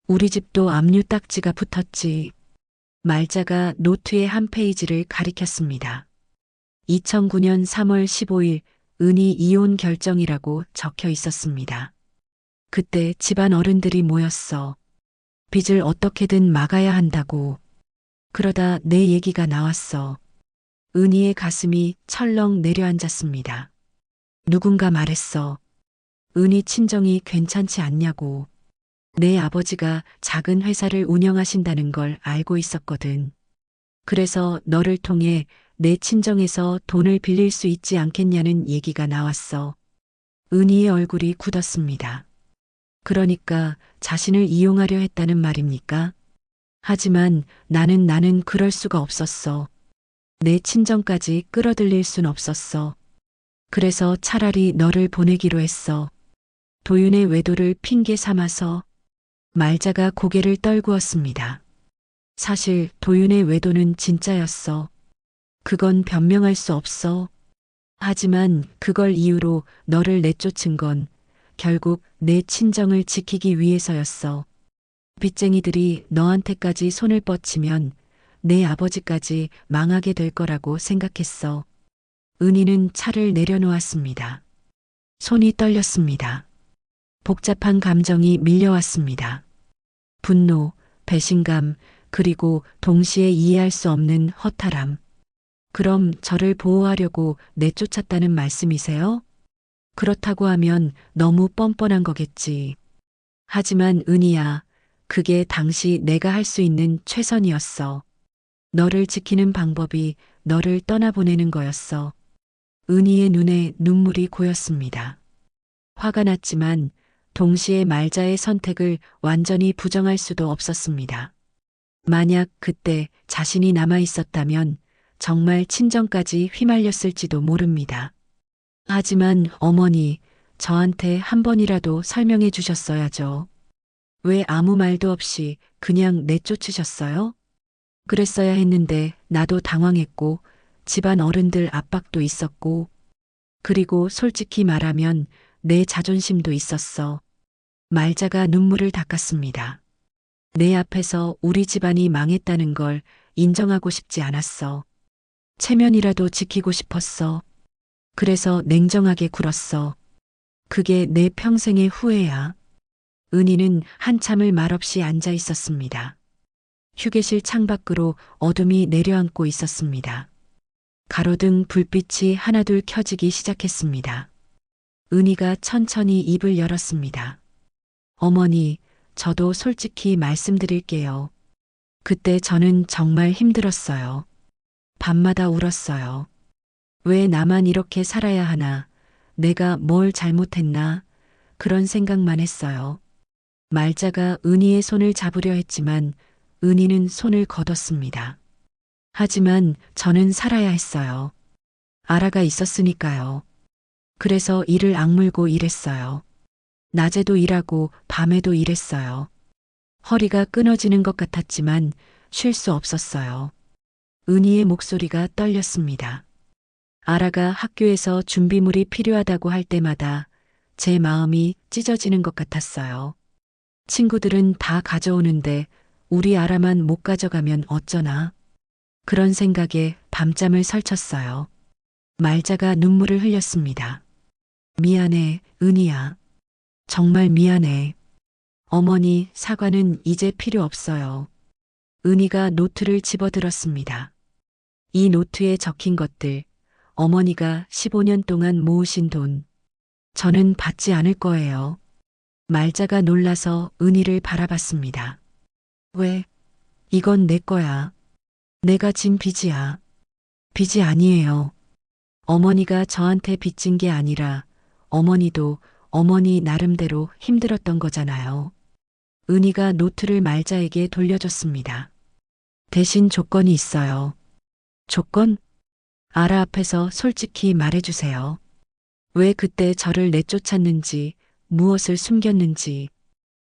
우리 집도 압류 딱지가 붙었지. 말자가 노트의 한 페이지를 가리켰습니다. 2009년 3월 15일 은희 이혼 결정이라고 적혀 있었습니다. 그때 집안 어른들이 모였어. 빚을 어떻게든 막아야 한다고. 그러다 내 얘기가 나왔어. 은희의 가슴이 철렁 내려앉았습니다. 누군가 말했어. 은희 친정이 괜찮지 않냐고. 내 아버지가 작은 회사를 운영하신다는 걸 알고 있었거든. 그래서 너를 통해 내 친정에서 돈을 빌릴 수 있지 않겠냐는 얘기가 나왔어. 은희의 얼굴이 굳었습니다. 그러니까 자신을 이용하려 했다는 말입니까? 하지만 나는 그럴 수가 없었어. 내 친정까지 끌어들일 순 없었어. 그래서 차라리 너를 보내기로 했어. 도윤의 외도를 핑계 삼아서. 말자가 고개를 떨구었습니다. 사실 도윤의 외도는 진짜였어. 그건 변명할 수 없어. 하지만 그걸 이유로 너를 내쫓은 건 결국 내 친정을 지키기 위해서였어. 빚쟁이들이 너한테까지 손을 뻗치면 내 아버지까지 망하게 될 거라고 생각했어. 은희는 차를 내려놓았습니다. 손이 떨렸습니다. 복잡한 감정이 밀려왔습니다. 분노, 배신감, 그리고 동시에 이해할 수 없는 허탈함. 그럼 저를 보호하려고 내쫓았다는 말씀이세요? 그렇다고 하면 너무 뻔뻔한 거겠지. 하지만 은희야, 그게 당시 내가 할 수 있는 최선이었어. 너를 지키는 방법이 너를 떠나보내는 거였어. 은희의 눈에 눈물이 고였습니다. 화가 났지만 동시에 말자의 선택을 완전히 부정할 수도 없었습니다. 만약 그때 자신이 남아 있었다면 정말 친정까지 휘말렸을지도 모릅니다. 하지만 어머니, 저한테 한 번이라도 설명해 주셨어야죠. 왜 아무 말도 없이 그냥 내쫓으셨어요? 그랬어야 했는데 나도 당황했고 집안 어른들 압박도 있었고 그리고 솔직히 말하면 내 자존심도 있었어. 말자가 눈물을 닦았습니다. 내 앞에서 우리 집안이 망했다는 걸 인정하고 싶지 않았어. 체면이라도 지키고 싶었어. 그래서 냉정하게 굴었어. 그게 내 평생의 후회야. 은희는 한참을 말없이 앉아 있었습니다. 휴게실 창밖으로 어둠이 내려앉고 있었습니다. 가로등 불빛이 하나둘 켜지기 시작했습니다. 은희가 천천히 입을 열었습니다. 어머니, 저도 솔직히 말씀드릴게요. 그때 저는 정말 힘들었어요. 밤마다 울었어요. 왜 나만 이렇게 살아야 하나? 내가 뭘 잘못했나? 그런 생각만 했어요. 말자가 은희의 손을 잡으려 했지만 은희는 손을 거뒀습니다. 하지만 저는 살아야 했어요. 아라가 있었으니까요. 그래서 이를 악물고 일했어요. 낮에도 일하고 밤에도 일했어요. 허리가 끊어지는 것 같았지만 쉴 수 없었어요. 은희의 목소리가 떨렸습니다. 아라가 학교에서 준비물이 필요하다고 할 때마다 제 마음이 찢어지는 것 같았어요. 친구들은 다 가져오는데 우리 아라만 못 가져가면 어쩌나. 그런 생각에 밤잠을 설쳤어요. 말자가 눈물을 흘렸습니다. 미안해, 은희야. 정말 미안해. 어머니, 사과는 이제 필요 없어요. 은희가 노트를 집어들었습니다. 이 노트에 적힌 것들, 어머니가 15년 동안 모으신 돈, 저는 받지 않을 거예요. 말자가 놀라서 은희를 바라봤습니다. 왜? 이건 내 거야. 내가 진 빚이야. 빚이 아니에요. 어머니가 저한테 빚진 게 아니라 어머니도 어머니 나름대로 힘들었던 거잖아요. 은희가 노트를 말자에게 돌려줬습니다. 대신 조건이 있어요. 조건? 아라 앞에서 솔직히 말해주세요. 왜 그때 저를 내쫓았는지, 무엇을 숨겼는지.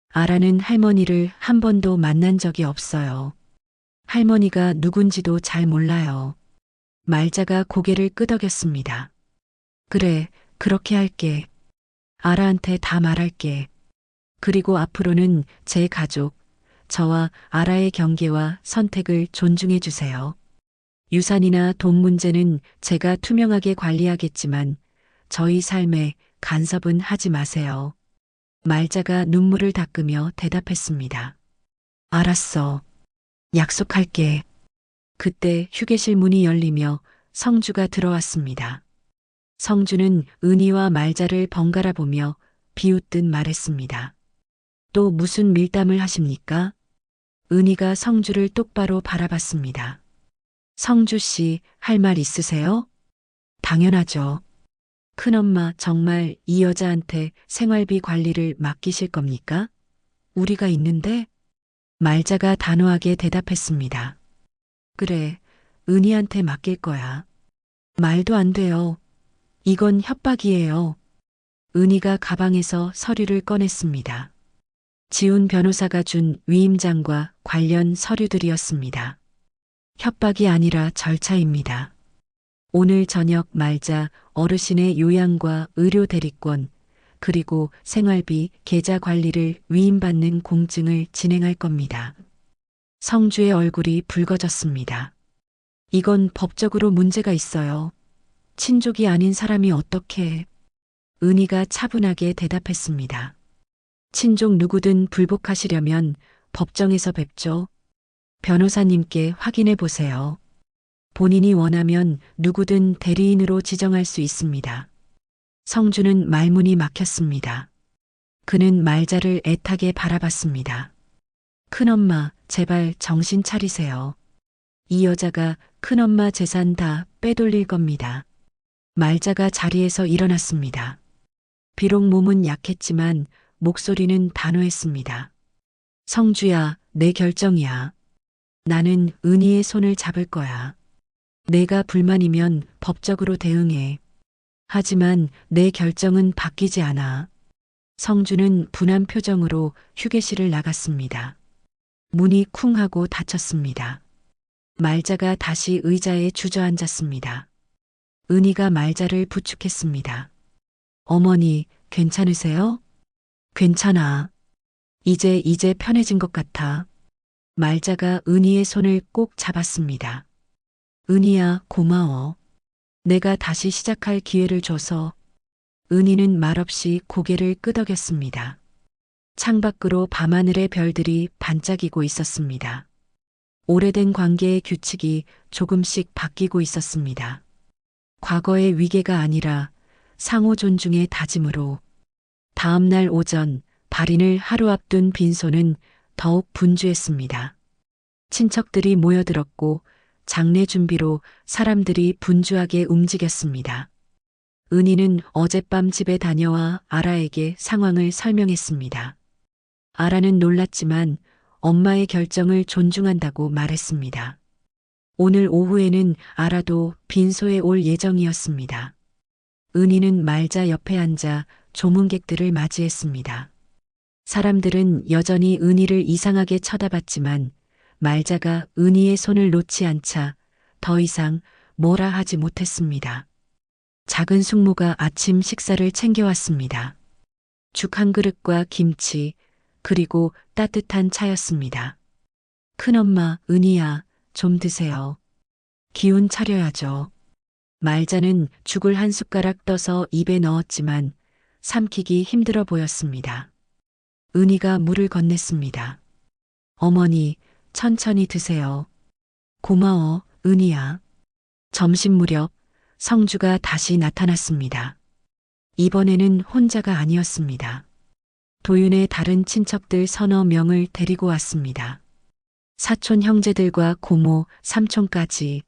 아라는 할머니를 한 번도 만난 적이 없어요. 할머니가 누군지도 잘 몰라요. 말자가 고개를 끄덕였습니다. 그래, 그렇게 할게. 아라한테 다 말할게. 그리고 앞으로는 제 가족, 저와 아라의 경계와 선택을 존중해 주세요. 유산이나 돈 문제는 제가 투명하게 관리하겠지만 저희 삶에 간섭은 하지 마세요. 말자가 눈물을 닦으며 대답했습니다. 알았어. 약속할게. 그때 휴게실 문이 열리며 성주가 들어왔습니다. 성주는 은희와 말자를 번갈아 보며 비웃듯 말했습니다. 또 무슨 밀담을 하십니까? 은희가 성주를 똑바로 바라봤습니다. 성주 씨, 할 말 있으세요? 당연하죠. 큰엄마 정말 이 여자한테 생활비 관리를 맡기실 겁니까? 우리가 있는데? 말자가 단호하게 대답했습니다. 그래, 은희한테 맡길 거야. 말도 안 돼요. 이건 협박이에요. 은희가 가방에서 서류를 꺼냈습니다. 지훈 변호사가 준 위임장과 관련 서류들이었습니다. 협박이 아니라 절차입니다. 오늘 저녁 말자 어르신의 요양과 의료 대리권, 그리고 생활비 계좌 관리를 위임받는 공증을 진행할 겁니다. 성주의 얼굴이 붉어졌습니다. 이건 법적으로 문제가 있어요. 친족이 아닌 사람이 어떻게... 은희가 차분하게 대답했습니다. 친족 누구든 불복하시려면 법정에서 뵙죠. 변호사님께 확인해 보세요. 본인이 원하면 누구든 대리인으로 지정할 수 있습니다. 성주는 말문이 막혔습니다. 그는 말자를 애타게 바라봤습니다. 큰엄마, 제발 정신 차리세요. 이 여자가 큰엄마 재산 다 빼돌릴 겁니다. 말자가 자리에서 일어났습니다. 비록 몸은 약했지만 목소리는 단호했습니다. 성주야, 내 결정이야. 나는 은희의 손을 잡을 거야. 내가 불만이면 법적으로 대응해. 하지만 내 결정은 바뀌지 않아. 성주는 분한 표정으로 휴게실을 나갔습니다. 문이 쿵 하고 닫혔습니다. 말자가 다시 의자에 주저앉았습니다. 은희가 말자를 부축했습니다. 어머니, 괜찮으세요? 괜찮아. 이제 편해진 것 같아. 말자가 은희의 손을 꼭 잡았습니다. 은희야, 고마워. 내가 다시 시작할 기회를 줘서. 은희는 말없이 고개를 끄덕였습니다. 창밖으로 밤하늘의 별들이 반짝이고 있었습니다. 오래된 관계의 규칙이 조금씩 바뀌고 있었습니다. 과거의 위계가 아니라 상호 존중의 다짐으로. 다음 날 오전 발인을 하루 앞둔 빈소는 더욱 분주했습니다. 친척들이 모여들었고 장례 준비로 사람들이 분주하게 움직였습니다. 은희는 어젯밤 집에 다녀와 아라에게 상황을 설명했습니다. 아라는 놀랐지만 엄마의 결정을 존중한다고 말했습니다. 오늘 오후에는 아라도 빈소에 올 예정이었습니다. 은희는 말자 옆에 앉아 조문객들을 맞이했습니다. 사람들은 여전히 은희를 이상하게 쳐다봤지만 말자가 은희의 손을 놓지 않자 더 이상 뭐라 하지 못했습니다. 작은 숙모가 아침 식사를 챙겨왔습니다. 죽 한 그릇과 김치, 그리고 따뜻한 차였습니다. 큰엄마, 은희야, 좀 드세요. 기운 차려야죠. 말자는 죽을 한 숟가락 떠서 입에 넣었지만 삼키기 힘들어 보였습니다. 은희가 물을 건넸습니다. 어머니, 천천히 드세요. 고마워, 은희야. 점심 무렵 성주가 다시 나타났습니다. 이번에는 혼자가 아니었습니다. 도윤의 다른 친척들 서너 명을 데리고 왔습니다. 사촌 형제들과 고모, 삼촌까지.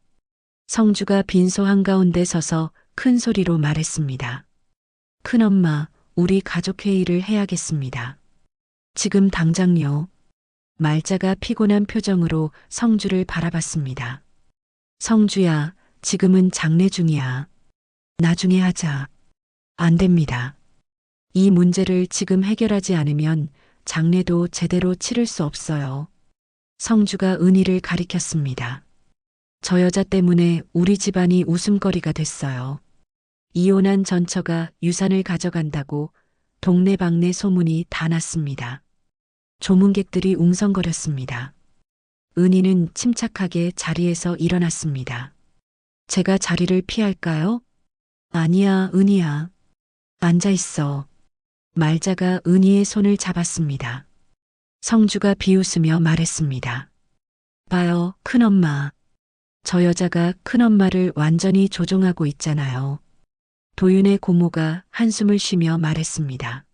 성주가 빈소 한가운데 서서 큰 소리로 말했습니다. 큰엄마, 우리 가족회의를 해야겠습니다. 지금 당장요. 말자가 피곤한 표정으로 성주를 바라봤습니다. 성주야, 지금은 장례 중이야. 나중에 하자. 안 됩니다. 이 문제를 지금 해결하지 않으면 장례도 제대로 치를 수 없어요. 성주가 은희를 가리켰습니다. 저 여자 때문에 우리 집안이 웃음거리가 됐어요. 이혼한 전처가 유산을 가져간다고 동네방네 소문이 다 났습니다. 조문객들이 웅성거렸습니다. 은희는 침착하게 자리에서 일어났습니다. 제가 자리를 피할까요? 아니야, 은희야. 앉아 있어. 말자가 은희의 손을 잡았습니다. 성주가 비웃으며 말했습니다. 봐요, 큰엄마. 저 여자가 큰엄마를 완전히 조종하고 있잖아요. 도윤의 고모가 한숨을 쉬며 말했습니다.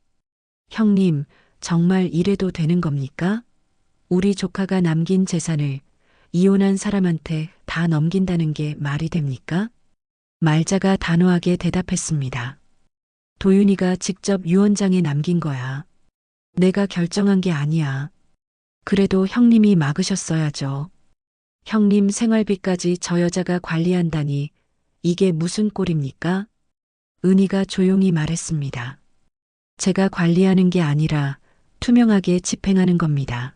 형님, 정말 이래도 되는 겁니까? 우리 조카가 남긴 재산을 이혼한 사람한테 다 넘긴다는 게 말이 됩니까? 말자가 단호하게 대답했습니다. 도윤이가 직접 유언장에 남긴 거야. 내가 결정한 게 아니야. 그래도 형님이 막으셨어야죠. 형님 생활비까지 저 여자가 관리한다니 이게 무슨 꼴입니까? 은희가 조용히 말했습니다. 제가 관리하는 게 아니라 투명하게 집행하는 겁니다.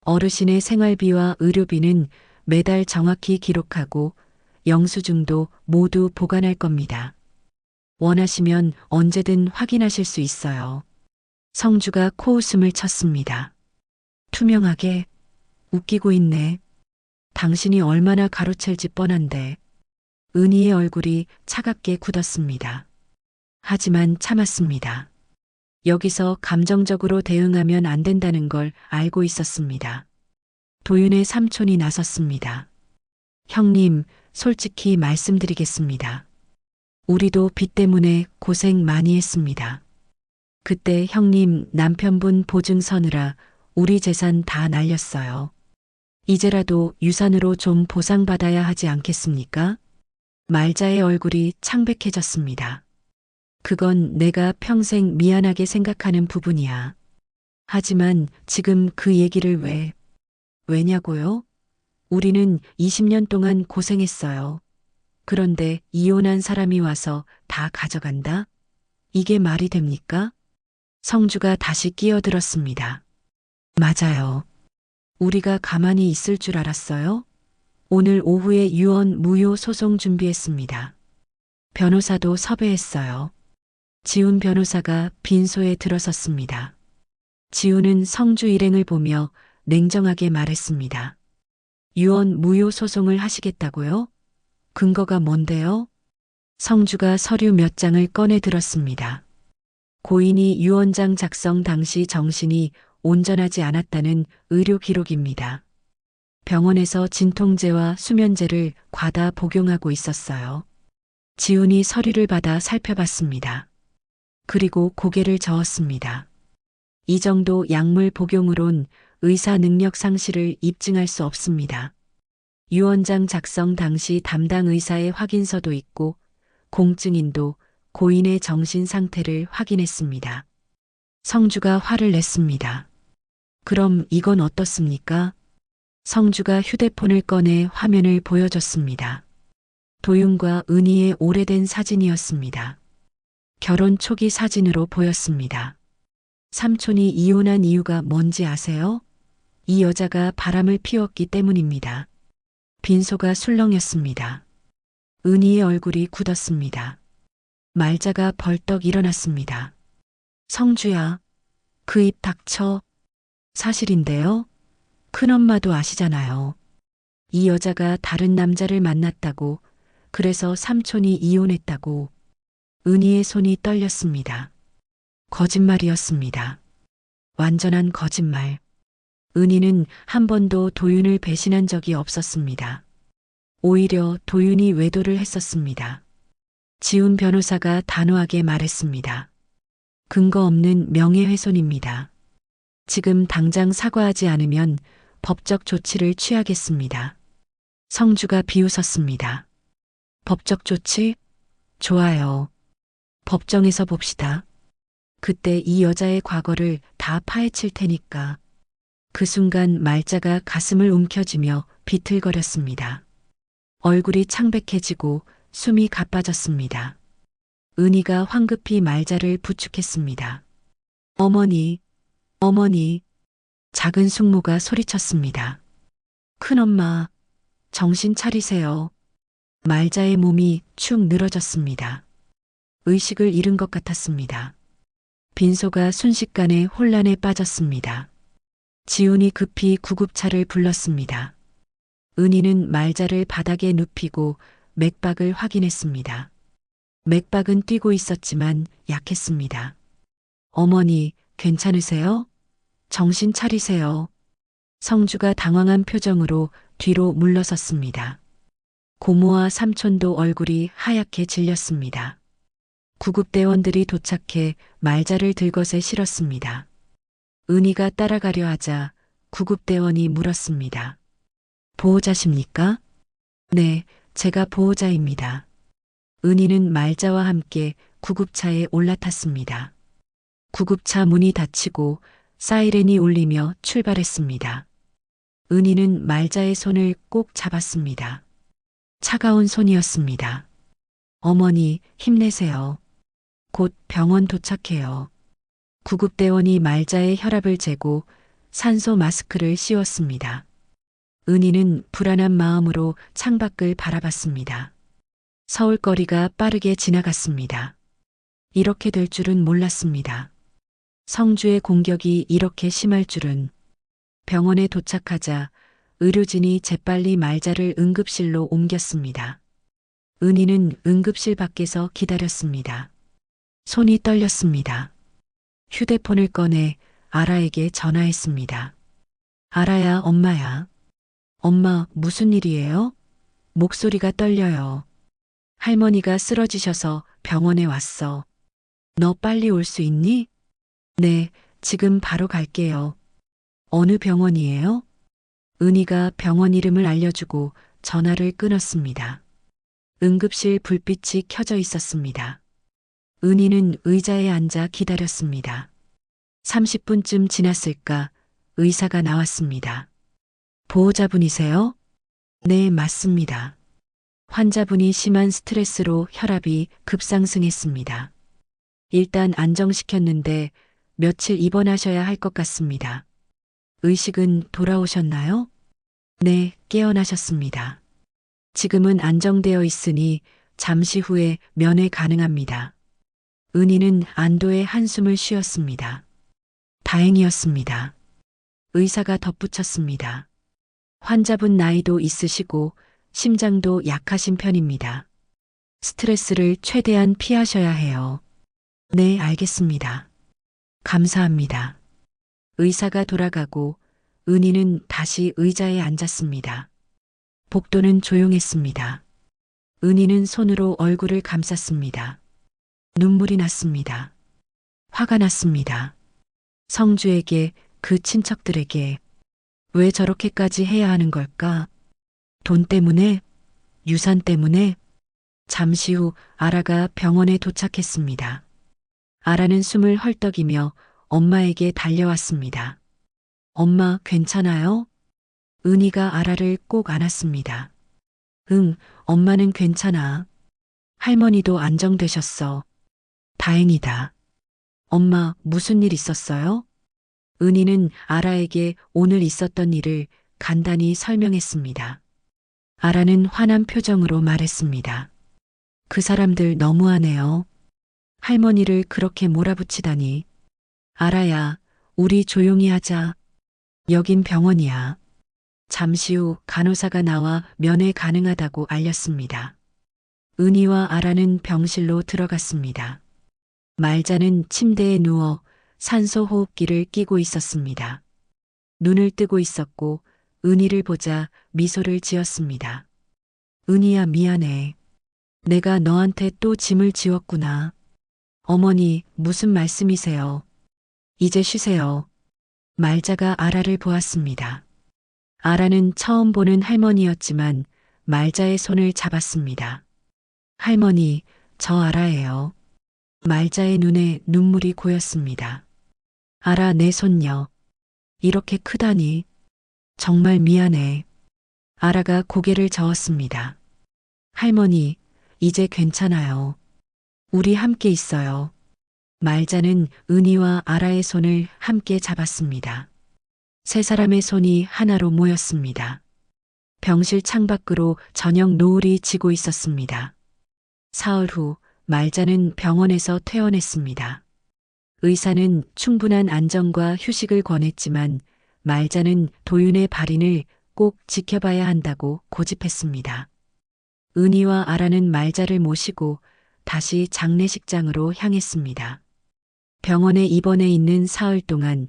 어르신의 생활비와 의료비는 매달 정확히 기록하고 영수증도 모두 보관할 겁니다. 원하시면 언제든 확인하실 수 있어요. 성주가 코웃음을 쳤습니다. 투명하게? 웃기고 있네. 당신이 얼마나 가로챌지 뻔한데. 은희의 얼굴이 차갑게 굳었습니다. 하지만 참았습니다. 여기서 감정적으로 대응하면 안 된다는 걸 알고 있었습니다. 도윤의 삼촌이 나섰습니다. 형님, 솔직히 말씀드리겠습니다. 우리도 빚 때문에 고생 많이 했습니다. 그때 형님 남편분 보증 서느라 우리 재산 다 날렸어요. 이제라도 유산으로 좀 보상받아야 하지 않겠습니까? 말자의 얼굴이 창백해졌습니다. 그건 내가 평생 미안하게 생각하는 부분이야. 하지만 지금 그 얘기를 왜냐고요? 우리는 20년 동안 고생했어요. 그런데 이혼한 사람이 와서 다 가져간다? 이게 말이 됩니까? 성주가 다시 끼어들었습니다. 맞아요. 우리가 가만히 있을 줄 알았어요? 오늘 오후에 유언 무효 소송 준비했습니다. 변호사도 섭외했어요. 지훈 변호사가 빈소에 들어섰습니다. 지훈은 성주 일행을 보며 냉정하게 말했습니다. 유언 무효 소송을 하시겠다고요? 근거가 뭔데요? 성주가 서류 몇 장을 꺼내 들었습니다. 고인이 유언장 작성 당시 정신이 온전하지 않았다는 의료 기록입니다. 병원에서 진통제와 수면제를 과다 복용하고 있었어요. 지훈이 서류를 받아 살펴봤습니다. 그리고 고개를 저었습니다. 이 정도 약물 복용으론 의사 능력 상실을 입증할 수 없습니다. 유언장 작성 당시 담당 의사의 확인서도 있고 공증인도 고인의 정신 상태를 확인했습니다. 성주가 화를 냈습니다. 그럼 이건 어떻습니까? 성주가 휴대폰을 꺼내 화면을 보여줬습니다. 도윤과 은희의 오래된 사진이었습니다. 결혼 초기 사진으로 보였습니다. 삼촌이 이혼한 이유가 뭔지 아세요? 이 여자가 바람을 피웠기 때문입니다. 빈소가 술렁였습니다. 은희의 얼굴이 굳었습니다. 말자가 벌떡 일어났습니다. 성주야, 그 입 닥쳐. 사실인데요? 큰엄마도 아시잖아요. 이 여자가 다른 남자를 만났다고, 그래서 삼촌이 이혼했다고. 은희의 손이 떨렸습니다. 거짓말이었습니다. 완전한 거짓말. 은희는 한 번도 도윤을 배신한 적이 없었습니다. 오히려 도윤이 외도를 했었습니다. 지훈 변호사가 단호하게 말했습니다. 근거 없는 명예훼손입니다. 지금 당장 사과하지 않으면 법적 조치를 취하겠습니다. 성주가 비웃었습니다. 법적 조치? 좋아요. 법정에서 봅시다. 그때 이 여자의 과거를 다 파헤칠 테니까. 그 순간 말자가 가슴을 움켜쥐며 비틀거렸습니다. 얼굴이 창백해지고 숨이 가빠졌습니다. 은희가 황급히 말자를 부축했습니다. 어머니, 어머니. 작은 숙모가 소리쳤습니다. 큰엄마, 정신 차리세요. 말자의 몸이 축 늘어졌습니다. 의식을 잃은 것 같았습니다. 빈소가 순식간에 혼란에 빠졌습니다. 지훈이 급히 구급차를 불렀습니다. 은희는 말자를 바닥에 눕히고 맥박을 확인했습니다. 맥박은 뛰고 있었지만 약했습니다. 어머니, 괜찮으세요? 정신 차리세요. 성주가 당황한 표정으로 뒤로 물러섰습니다. 고모와 삼촌도 얼굴이 하얗게 질렸습니다. 구급대원들이 도착해 말자를 들것에 실었습니다. 은희가 따라가려 하자 구급대원이 물었습니다. 보호자십니까? 네, 제가 보호자입니다. 은희는 말자와 함께 구급차에 올라탔습니다. 구급차 문이 닫히고 사이렌이 울리며 출발했습니다. 은희는 말자의 손을 꼭 잡았습니다. 차가운 손이었습니다. 어머니, 힘내세요. 곧 병원 도착해요. 구급대원이 말자의 혈압을 재고 산소 마스크를 씌웠습니다. 은희는 불안한 마음으로 창밖을 바라봤습니다. 서울거리가 빠르게 지나갔습니다. 이렇게 될 줄은 몰랐습니다. 성주의 공격이 이렇게 심할 줄은. 병원에 도착하자 의료진이 재빨리 말자를 응급실로 옮겼습니다. 은희는 응급실 밖에서 기다렸습니다. 손이 떨렸습니다. 휴대폰을 꺼내 아라에게 전화했습니다. 아라야, 엄마야. 엄마, 무슨 일이에요? 목소리가 떨려요. 할머니가 쓰러지셔서 병원에 왔어. 너 빨리 올 수 있니? 네, 지금 바로 갈게요. 어느 병원이에요? 은희가 병원 이름을 알려주고 전화를 끊었습니다. 응급실 불빛이 켜져 있었습니다. 은희는 의자에 앉아 기다렸습니다. 30분쯤 지났을까 의사가 나왔습니다. 보호자분이세요? 네, 맞습니다. 환자분이 심한 스트레스로 혈압이 급상승했습니다. 일단 안정시켰는데 며칠 입원하셔야 할 것 같습니다. 의식은 돌아오셨나요? 네, 깨어나셨습니다. 지금은 안정되어 있으니 잠시 후에 면회 가능합니다. 은희는 안도의 한숨을 쉬었습니다. 다행이었습니다. 의사가 덧붙였습니다. 환자분 나이도 있으시고 심장도 약하신 편입니다. 스트레스를 최대한 피하셔야 해요. 네, 알겠습니다. 감사합니다. 의사가 돌아가고 은희는 다시 의자에 앉았습니다. 복도는 조용했습니다. 은희는 손으로 얼굴을 감쌌습니다. 눈물이 났습니다. 화가 났습니다. 성주에게, 그 친척들에게 왜 저렇게까지 해야 하는 걸까? 돈 때문에? 유산 때문에? 잠시 후 아라가 병원에 도착했습니다. 아라는 숨을 헐떡이며 엄마에게 달려왔습니다. 엄마, 괜찮아요? 은희가 아라를 꼭 안았습니다. 응, 엄마는 괜찮아. 할머니도 안정되셨어. 다행이다. 엄마, 무슨 일 있었어요? 은희는 아라에게 오늘 있었던 일을 간단히 설명했습니다. 아라는 화난 표정으로 말했습니다. 그 사람들 너무하네요. 할머니를 그렇게 몰아붙이다니. 아라야, 우리 조용히 하자. 여긴 병원이야. 잠시 후 간호사가 나와 면회 가능하다고 알렸습니다. 은희와 아라는 병실로 들어갔습니다. 말자는 침대에 누워 산소 호흡기를 끼고 있었습니다. 눈을 뜨고 있었고 은희를 보자 미소를 지었습니다. 은희야, 미안해. 내가 너한테 또 짐을 지웠구나. 어머니, 무슨 말씀이세요? 이제 쉬세요. 말자가 아라를 보았습니다. 아라는 처음 보는 할머니였지만 말자의 손을 잡았습니다. 할머니, 저 아라예요. 말자의 눈에 눈물이 고였습니다. 아라, 내 손녀. 이렇게 크다니. 정말 미안해. 아라가 고개를 저었습니다. 할머니, 이제 괜찮아요. 우리 함께 있어요. 말자는 은희와 아라의 손을 함께 잡았습니다. 세 사람의 손이 하나로 모였습니다. 병실 창밖으로 저녁 노을이 지고 있었습니다. 사흘 후 말자는 병원에서 퇴원했습니다. 의사는 충분한 안정과 휴식을 권했지만 말자는 도윤의 발인을 꼭 지켜봐야 한다고 고집했습니다. 은희와 아라는 말자를 모시고 다시 장례식장으로 향했습니다. 병원에 입원해 있는 사흘 동안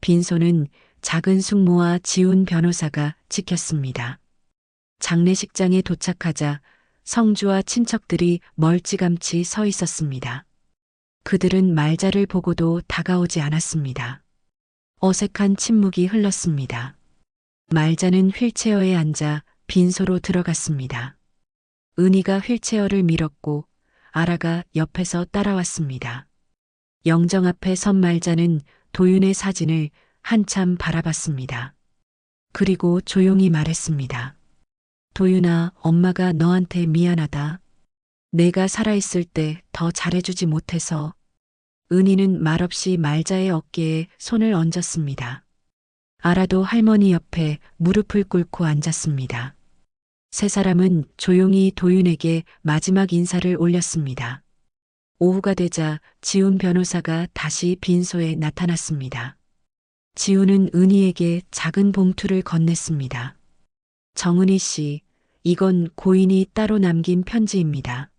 빈소는 작은 숙모와 지훈 변호사가 지켰습니다. 장례식장에 도착하자 성주와 친척들이 멀찌감치 서 있었습니다. 그들은 말자를 보고도 다가오지 않았습니다. 어색한 침묵이 흘렀습니다. 말자는 휠체어에 앉아 빈소로 들어갔습니다. 은희가 휠체어를 밀었고 아라가 옆에서 따라왔습니다. 영정 앞에 선 말자는 도윤의 사진을 한참 바라봤습니다. 그리고 조용히 말했습니다. 도윤아, 엄마가 너한테 미안하다. 내가 살아있을 때 더 잘해주지 못해서. 은희는 말없이 말자의 어깨에 손을 얹었습니다. 아라도 할머니 옆에 무릎을 꿇고 앉았습니다. 세 사람은 조용히 도윤에게 마지막 인사를 올렸습니다. 오후가 되자 지훈 변호사가 다시 빈소에 나타났습니다. 지훈은 은희에게 작은 봉투를 건넸습니다. 정은희 씨, 이건 고인이 따로 남긴 편지입니다.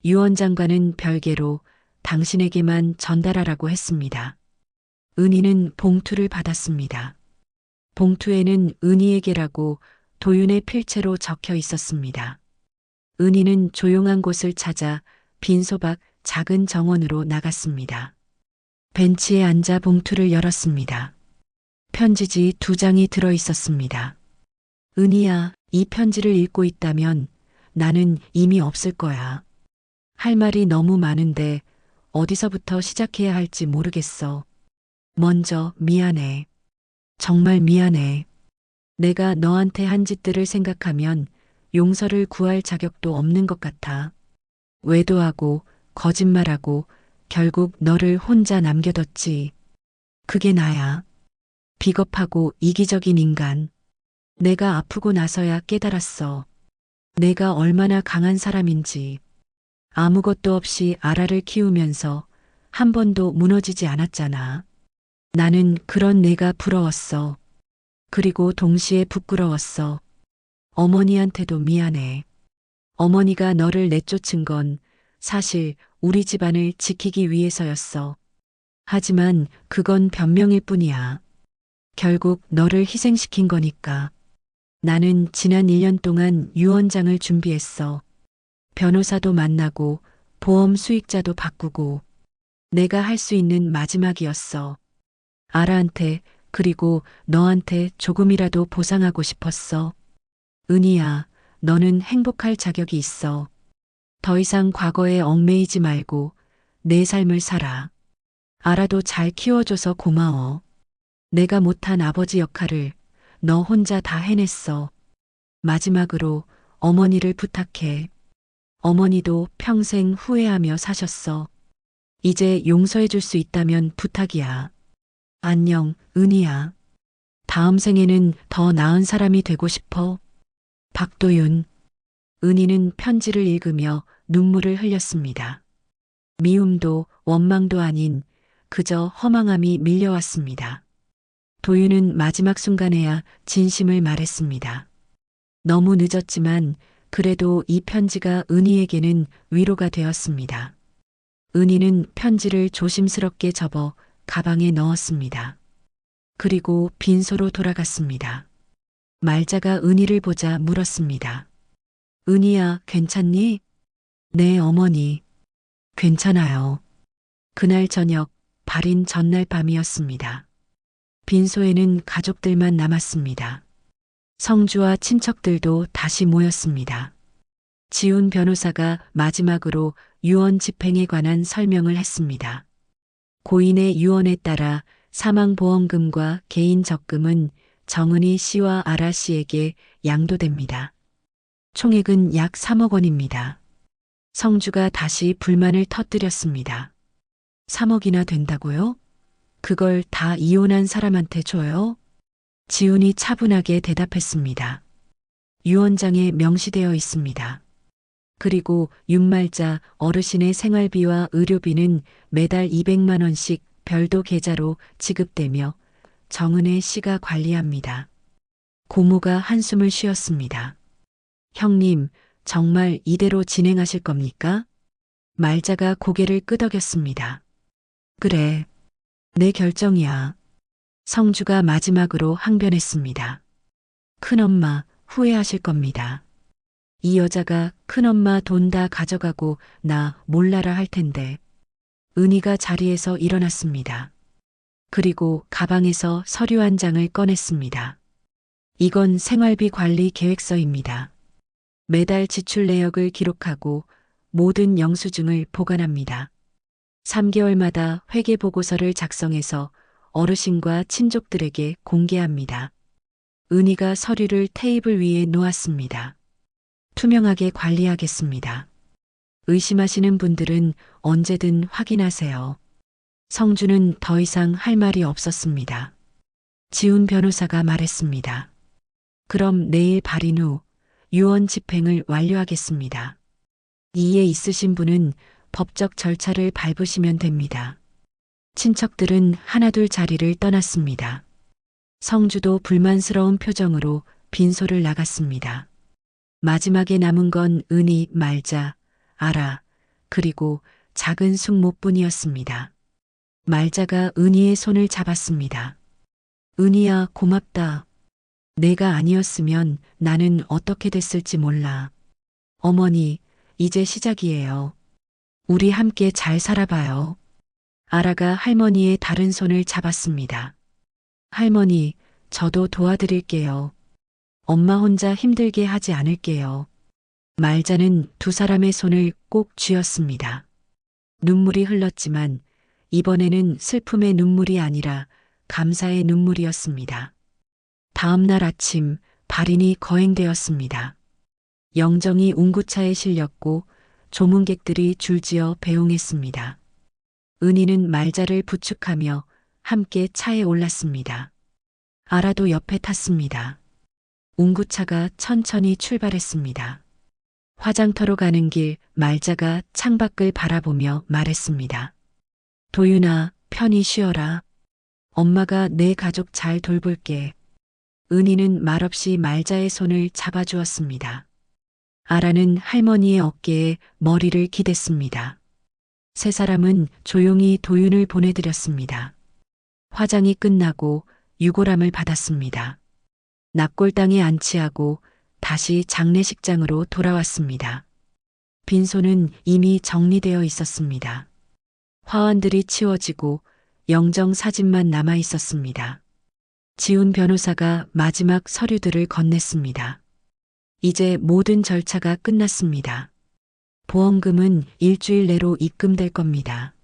유 원장과는 별개로 당신에게만 전달하라고 했습니다. 은희는 봉투를 받았습니다. 봉투에는 은희에게라고 도윤의 필체로 적혀 있었습니다. 은희는 조용한 곳을 찾아 빈소 밖 작은 정원으로 나갔습니다. 벤치에 앉아 봉투를 열었습니다. 편지지 2장이 들어 있었습니다. 은희야, 이 편지를 읽고 있다면 나는 이미 없을 거야. 할 말이 너무 많은데 어디서부터 시작해야 할지 모르겠어. 먼저 미안해. 정말 미안해. 내가 너한테 한 짓들을 생각하면 용서를 구할 자격도 없는 것 같아. 외도하고 거짓말하고 결국 너를 혼자 남겨뒀지. 그게 나야. 비겁하고 이기적인 인간. 내가 아프고 나서야 깨달았어. 내가 얼마나 강한 사람인지, 아무것도 없이 아라를 키우면서 한 번도 무너지지 않았잖아. 나는 그런 내가 부러웠어. 그리고 동시에 부끄러웠어. 어머니한테도 미안해. 어머니가 너를 내쫓은 건 사실 우리 집안을 지키기 위해서였어. 하지만 그건 변명일 뿐이야. 결국 너를 희생시킨 거니까. 나는 지난 1년 동안 유언장을 준비했어. 변호사도 만나고 보험 수익자도 바꾸고 내가 할 수 있는 마지막이었어. 아라한테 그리고 너한테 조금이라도 보상하고 싶었어. 은희야, 너는 행복할 자격이 있어. 더 이상 과거에 얽매이지 말고 내 삶을 살아. 아라도 잘 키워줘서 고마워. 내가 못한 아버지 역할을 너 혼자 다 해냈어. 마지막으로 어머니를 부탁해. 어머니도 평생 후회하며 사셨어. 이제 용서해 줄 수 있다면 부탁이야. 안녕, 은희야. 다음 생에는 더 나은 사람이 되고 싶어. 박도윤. 은희는 편지를 읽으며 눈물을 흘렸습니다. 미움도 원망도 아닌 그저 허망함이 밀려왔습니다. 도윤은 마지막 순간에야 진심을 말했습니다. 너무 늦었지만 그래도 이 편지가 은희에게는 위로가 되었습니다. 은희는 편지를 조심스럽게 접어 가방에 넣었습니다. 그리고 빈소로 돌아갔습니다. 말자가 은희를 보자 물었습니다. 은희야, 괜찮니? 네, 어머니. 괜찮아요. 그날 저녁, 발인 전날 밤이었습니다. 빈소에는 가족들만 남았습니다. 성주와 친척들도 다시 모였습니다. 지훈 변호사가 마지막으로 유언 집행에 관한 설명을 했습니다. 고인의 유언에 따라 사망보험금과 개인 적금은 정은희 씨와 아라 씨에게 양도됩니다. 총액은 약 3억 원입니다. 성주가 다시 불만을 터뜨렸습니다. 3억이나 된다고요? 그걸 다 이혼한 사람한테 줘요? 지훈이 차분하게 대답했습니다. 유언장에 명시되어 있습니다. 그리고 윤말자 어르신의 생활비와 의료비는 매달 200만 원씩 별도 계좌로 지급되며 정은혜 씨가 관리합니다. 고모가 한숨을 쉬었습니다. 형님, 정말 이대로 진행하실 겁니까? 말자가 고개를 끄덕였습니다. 그래, 내 결정이야. 성주가 마지막으로 항변했습니다. 큰엄마, 후회하실 겁니다. 이 여자가 큰엄마 돈 다 가져가고 나 몰라라 할 텐데. 은희가 자리에서 일어났습니다. 그리고 가방에서 서류 한 장을 꺼냈습니다. 이건 생활비 관리 계획서입니다. 매달 지출 내역을 기록하고 모든 영수증을 보관합니다. 3개월마다 회계 보고서를 작성해서 어르신과 친족들에게 공개합니다. 은희가 서류를 테이블 위에 놓았습니다. 투명하게 관리하겠습니다. 의심하시는 분들은 언제든 확인하세요. 성주는 더 이상 할 말이 없었습니다. 지훈 변호사가 말했습니다. 그럼 내일 발인 후 유언 집행을 완료하겠습니다. 이해 있으신 분은 법적 절차를 밟으시면 됩니다. 친척들은 하나둘 자리를 떠났습니다. 성주도 불만스러운 표정으로 빈소를 나갔습니다. 마지막에 남은 건 은희, 말자, 아라, 그리고 작은 숙모뿐이었습니다. 말자가 은희의 손을 잡았습니다. 은희야, 고맙다. 내가 아니었으면 나는 어떻게 됐을지 몰라. 어머니, 이제 시작이에요. 우리 함께 잘 살아봐요. 아라가 할머니의 다른 손을 잡았습니다. 할머니, 저도 도와드릴게요. 엄마 혼자 힘들게 하지 않을게요. 말자는 두 사람의 손을 꼭 쥐었습니다. 눈물이 흘렀지만 이번에는 슬픔의 눈물이 아니라 감사의 눈물이었습니다. 다음 날 아침 발인이 거행되었습니다. 영정이 운구차에 실렸고 조문객들이 줄지어 배웅했습니다. 은희는 말자를 부축하며 함께 차에 올랐습니다. 아라도 옆에 탔습니다. 운구차가 천천히 출발했습니다. 화장터로 가는 길 말자가 창밖을 바라보며 말했습니다. 도윤아, 편히 쉬어라. 엄마가 내 가족 잘 돌볼게. 은희는 말없이 말자의 손을 잡아주었습니다. 아라는 할머니의 어깨에 머리를 기댔습니다. 세 사람은 조용히 도윤을 보내드렸습니다. 화장이 끝나고 유골함을 받았습니다. 납골당에 안치하고 다시 장례식장으로 돌아왔습니다. 빈소는 이미 정리되어 있었습니다. 화환들이 치워지고 영정 사진만 남아 있었습니다. 지훈 변호사가 마지막 서류들을 건넸습니다. 이제 모든 절차가 끝났습니다. 보험금은 일주일 내로 입금될 겁니다.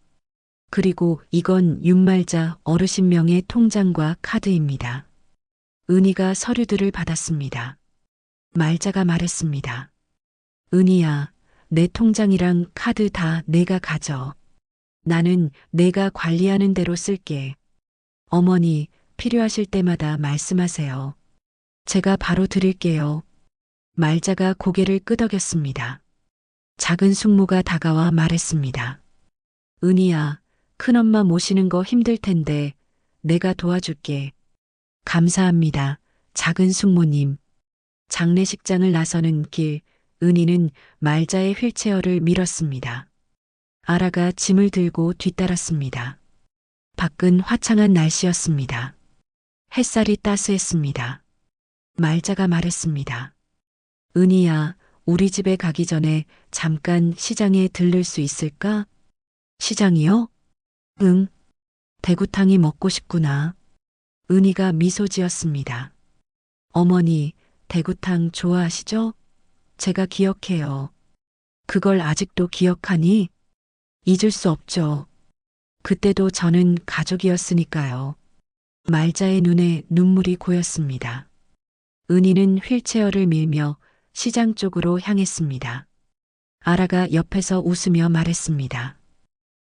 그리고 이건 윤말자 어르신 명의 통장과 카드입니다. 은희가 서류들을 받았습니다. 말자가 말했습니다. 은희야, 내 통장이랑 카드 다 내가 가져. 나는 내가 관리하는 대로 쓸게. 어머니, 필요하실 때마다 말씀하세요. 제가 바로 드릴게요. 말자가 고개를 끄덕였습니다. 작은 숙모가 다가와 말했습니다. 은희야, 큰엄마 모시는 거 힘들 텐데 내가 도와줄게. 감사합니다. 작은 숙모님. 장례식장을 나서는 길, 은희는 말자의 휠체어를 밀었습니다. 아라가 짐을 들고 뒤따랐습니다. 밖은 화창한 날씨였습니다. 햇살이 따스했습니다. 말자가 말했습니다. 은희야, 우리 집에 가기 전에 잠깐 시장에 들를 수 있을까? 시장이요? 응. 대구탕이 먹고 싶구나. 은희가 미소 지었습니다. 어머니, 대구탕 좋아하시죠? 제가 기억해요. 그걸 아직도 기억하니? 잊을 수 없죠. 그때도 저는 가족이었으니까요. 말자의 눈에 눈물이 고였습니다. 은희는 휠체어를 밀며 시장 쪽으로 향했습니다. 아라가 옆에서 웃으며 말했습니다.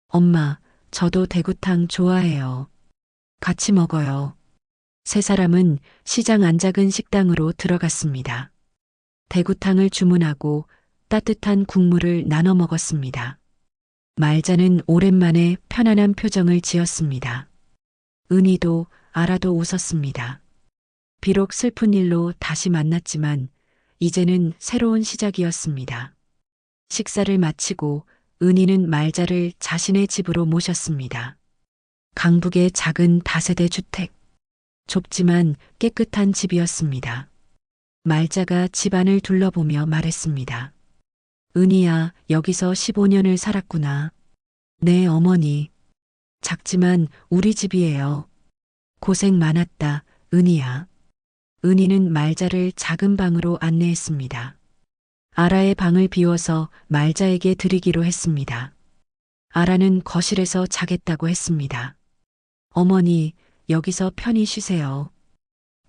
엄마, 저도 대구탕 좋아해요. 같이 먹어요. 세 사람은 시장 안작은 식당으로 들어갔습니다. 대구탕을 주문하고 따뜻한 국물을 나눠 먹었습니다. 말자는 오랜만에 편안한 표정을 지었습니다. 은희도 아라도 웃었습니다. 비록 슬픈 일로 다시 만났지만 이제는 새로운 시작이었습니다. 식사를 마치고 은희는 말자를 자신의 집으로 모셨습니다. 강북의 작은 다세대 주택. 좁지만 깨끗한 집이었습니다. 말자가 집안을 둘러보며 말했습니다. 은희야, 여기서 15년을 살았구나. 네, 어머니. 작지만 우리 집이에요. 고생 많았다, 은희야. 은희는 말자를 작은 방으로 안내했습니다. 아라의 방을 비워서 말자에게 드리기로 했습니다. 아라는 거실에서 자겠다고 했습니다. 어머니, 여기서 편히 쉬세요.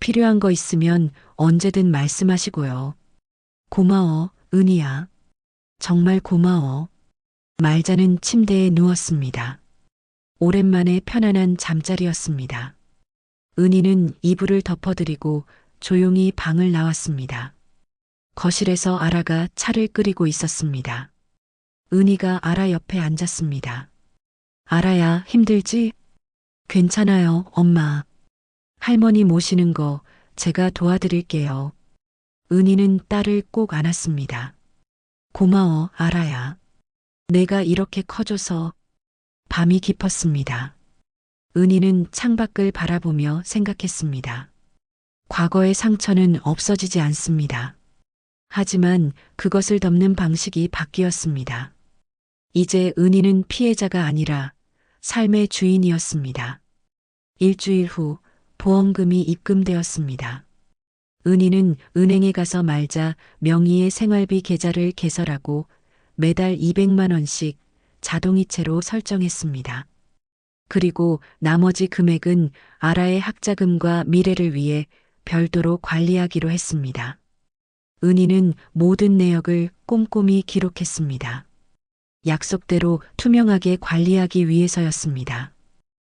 필요한 거 있으면 언제든 말씀하시고요. 고마워, 은희야. 정말 고마워. 말자는 침대에 누웠습니다. 오랜만에 편안한 잠자리였습니다. 은희는 이불을 덮어드리고 조용히 방을 나왔습니다. 거실에서 아라가 차를 끓이고 있었습니다. 은희가 아라 옆에 앉았습니다. 아라야, 힘들지? 괜찮아요, 엄마. 할머니 모시는 거 제가 도와드릴게요. 은희는 딸을 꼭 안았습니다. 고마워, 아라야. 내가 이렇게 커줘서. 밤이 깊었습니다. 은희는 창밖을 바라보며 생각했습니다. 과거의 상처는 없어지지 않습니다. 하지만 그것을 덮는 방식이 바뀌었습니다. 이제 은희는 피해자가 아니라 삶의 주인이었습니다. 일주일 후 보험금이 입금되었습니다. 은희는 은행에 가서 말자 명의의 생활비 계좌를 개설하고 매달 200만 원씩 자동이체로 설정했습니다. 그리고 나머지 금액은 아라의 학자금과 미래를 위해 별도로 관리하기로 했습니다. 은희는 모든 내역을 꼼꼼히 기록했습니다. 약속대로 투명하게 관리하기 위해서였습니다.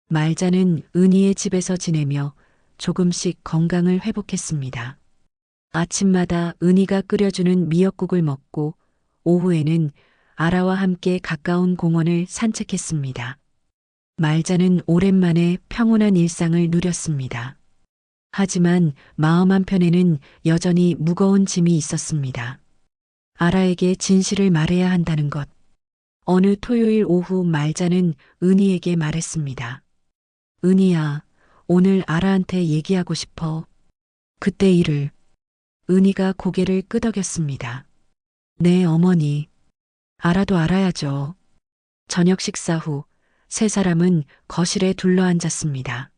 말자는 은희의 집에서 지내며 조금씩 건강을 회복했습니다. 아침마다 은희가 끓여주는 미역국을 먹고 오후에는 아라와 함께 가까운 공원을 산책했습니다. 말자는 오랜만에 평온한 일상을 누렸습니다. 하지만 마음 한편에는 여전히 무거운 짐이 있었습니다. 아라에게 진실을 말해야 한다는 것. 어느 토요일 오후 말자는 은희에게 말했습니다. 은희야, 오늘 아라한테 얘기하고 싶어. 그때 일을. 은희가 고개를 끄덕였습니다. 네, 어머니. 아라도 알아야죠. 저녁 식사 후 세 사람은 거실에 둘러앉았습니다.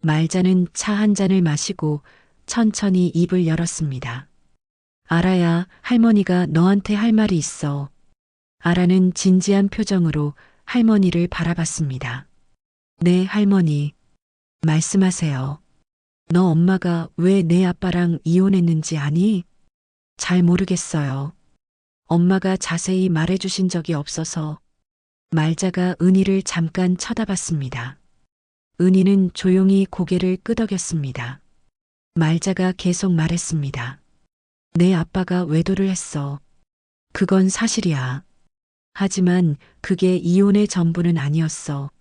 말자는 차 한 잔을 마시고 천천히 입을 열었습니다. 아라야, 할머니가 너한테 할 말이 있어. 아라는 진지한 표정으로 할머니를 바라봤습니다. 네, 할머니. 말씀하세요. 너 엄마가 왜 내 아빠랑 이혼했는지 아니? 잘 모르겠어요. 엄마가 자세히 말해주신 적이 없어서. 말자가 은희를 잠깐 쳐다봤습니다. 은희는 조용히 고개를 끄덕였습니다. 말자가 계속 말했습니다. 내 아빠가 외도를 했어. 그건 사실이야. 하지만 그게 이혼의 전부는 아니었어.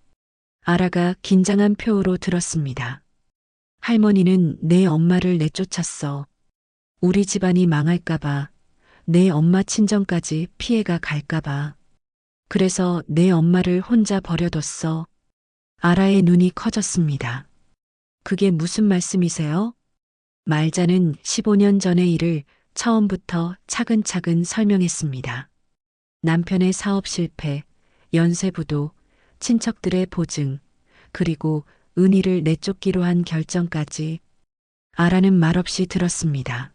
아라가 긴장한 표로 들었습니다. 할머니는 내 엄마를 내쫓았어. 우리 집안이 망할까봐, 내 엄마 친정까지 피해가 갈까봐. 그래서 내 엄마를 혼자 버려뒀어. 아라의 눈이 커졌습니다. 그게 무슨 말씀이세요? 말자는 15년 전의 일을 처음부터 차근차근 설명했습니다. 남편의 사업 실패, 연쇄부도, 친척들의 보증, 그리고 은희를 내쫓기로 한 결정까지. 아라는 말없이 들었습니다.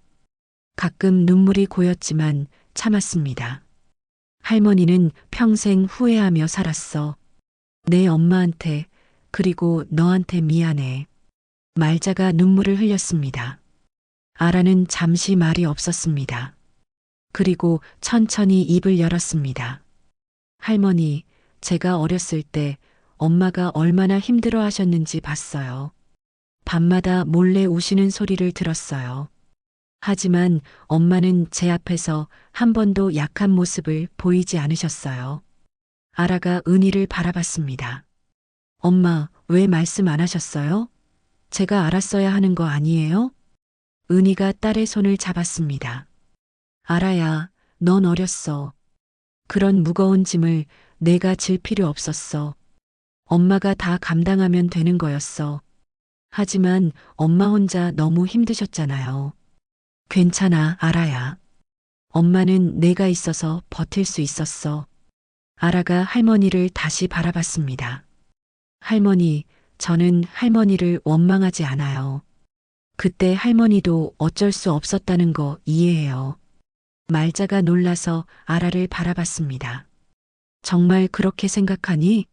가끔 눈물이 고였지만 참았습니다. 할머니는 평생 후회하며 살았어. 내 엄마한테, 그리고 너한테 미안해. 말자가 눈물을 흘렸습니다. 아라는 잠시 말이 없었습니다. 그리고 천천히 입을 열었습니다. 할머니, 제가 어렸을 때 엄마가 얼마나 힘들어 하셨는지 봤어요. 밤마다 몰래 우시는 소리를 들었어요. 하지만 엄마는 제 앞에서 한 번도 약한 모습을 보이지 않으셨어요. 아라가 은희를 바라봤습니다. 엄마, 왜 말씀 안 하셨어요? 제가 알았어야 하는 거 아니에요? 은희가 딸의 손을 잡았습니다. 아라야, 넌 어렸어. 그런 무거운 짐을 내가 질 필요 없었어. 엄마가 다 감당하면 되는 거였어. 하지만 엄마 혼자 너무 힘드셨잖아요. 괜찮아, 아라야. 엄마는 내가 있어서 버틸 수 있었어. 아라가 할머니를 다시 바라봤습니다. 할머니, 저는 할머니를 원망하지 않아요. 그때 할머니도 어쩔 수 없었다는 거 이해해요. 말자가 놀라서 아라를 바라봤습니다. 정말 그렇게 생각하니?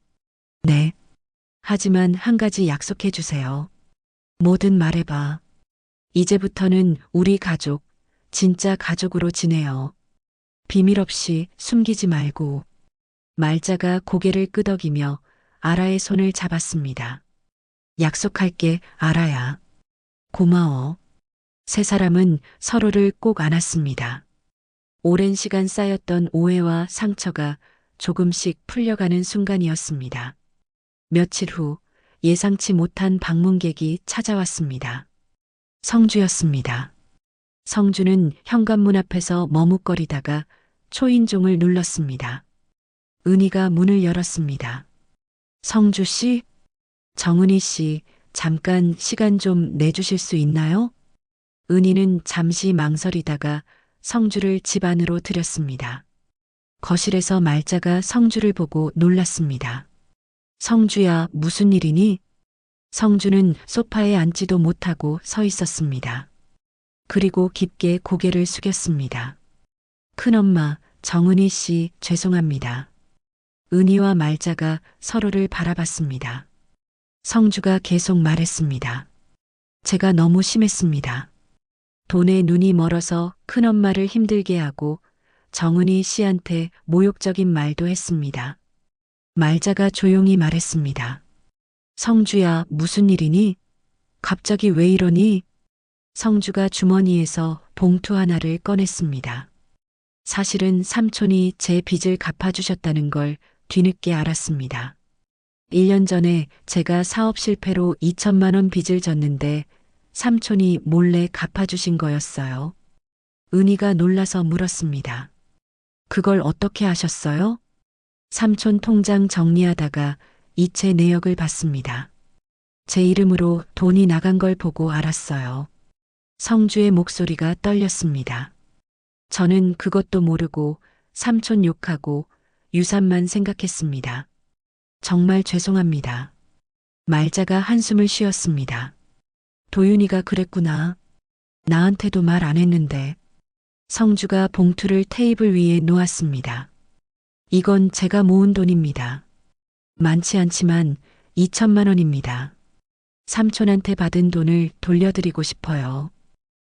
네. 하지만 한 가지 약속해 주세요. 뭐든 말해봐. 이제부터는 우리 가족, 진짜 가족으로 지내요. 비밀 없이 숨기지 말고. 말자가 고개를 끄덕이며 아라의 손을 잡았습니다. 약속할게, 아라야. 고마워. 세 사람은 서로를 꼭 안았습니다. 오랜 시간 쌓였던 오해와 상처가 조금씩 풀려가는 순간이었습니다. 며칠 후 예상치 못한 방문객이 찾아왔습니다. 성주였습니다. 성주는 현관문 앞에서 머뭇거리다가 초인종을 눌렀습니다. 은희가 문을 열었습니다. 성주 씨? 정은희 씨, 잠깐 시간 좀 내주실 수 있나요? 은희는 잠시 망설이다가 성주를 집 안으로 들였습니다. 거실에서 말자가 성주를 보고 놀랐습니다. 성주야, 무슨 일이니? 성주는 소파에 앉지도 못하고 서 있었습니다. 그리고 깊게 고개를 숙였습니다. 큰엄마, 정은희 씨, 죄송합니다. 은희와 말자가 서로를 바라봤습니다. 성주가 계속 말했습니다. 제가 너무 심했습니다. 돈에 눈이 멀어서 큰엄마를 힘들게 하고 정은희 씨한테 모욕적인 말도 했습니다. 말자가 조용히 말했습니다. 성주야, 무슨 일이니? 갑자기 왜 이러니? 성주가 주머니에서 봉투 하나를 꺼냈습니다. 사실은 삼촌이 제 빚을 갚아주셨다는 걸 뒤늦게 알았습니다. 1년 전에 제가 사업 실패로 2천만 원 빚을 졌는데 삼촌이 몰래 갚아주신 거였어요. 은희가 놀라서 물었습니다. 그걸 어떻게 아셨어요? 삼촌 통장 정리하다가 이체 내역을 봤습니다. 제 이름으로 돈이 나간 걸 보고 알았어요. 성주의 목소리가 떨렸습니다. 저는 그것도 모르고 삼촌 욕하고 유산만 생각했습니다. 정말 죄송합니다. 말자가 한숨을 쉬었습니다. 도윤이가 그랬구나. 나한테도 말 안 했는데. 성주가 봉투를 테이블 위에 놓았습니다. 이건 제가 모은 돈입니다. 많지 않지만 2천만 원입니다. 삼촌한테 받은 돈을 돌려드리고 싶어요.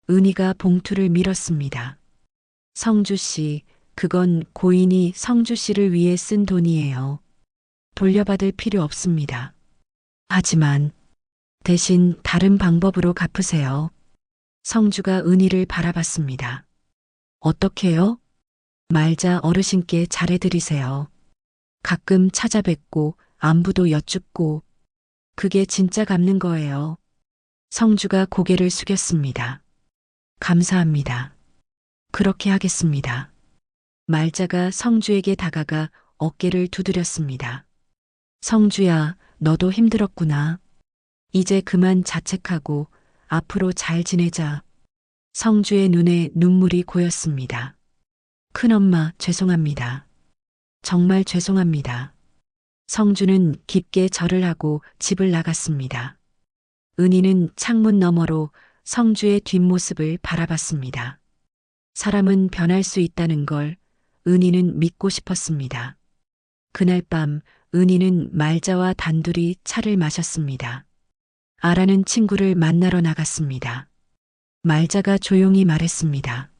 은희가 봉투를 밀었습니다. 성주 씨, 그건 고인이 성주 씨를 위해 쓴 돈이에요. 돌려받을 필요 없습니다. 하지만 대신 다른 방법으로 갚으세요. 성주가 은희를 바라봤습니다. 어떻게요? 말자 어르신께 잘해드리세요. 가끔 찾아뵙고 안부도 여쭙고 그게 진짜 갚는 거예요. 성주가 고개를 숙였습니다. 감사합니다. 그렇게 하겠습니다. 말자가 성주에게 다가가 어깨를 두드렸습니다. 성주야, 너도 힘들었구나. 이제 그만 자책하고 앞으로 잘 지내자. 성주의 눈에 눈물이 고였습니다. 큰엄마, 죄송합니다. 정말 죄송합니다. 성주는 깊게 절을 하고 집을 나갔습니다. 은희는 창문 너머로 성주의 뒷모습을 바라봤습니다. 사람은 변할 수 있다는 걸 은희는 믿고 싶었습니다. 그날 밤 은희는 말자와 단둘이 차를 마셨습니다. 아라는 친구를 만나러 나갔습니다. 말자가 조용히 말했습니다.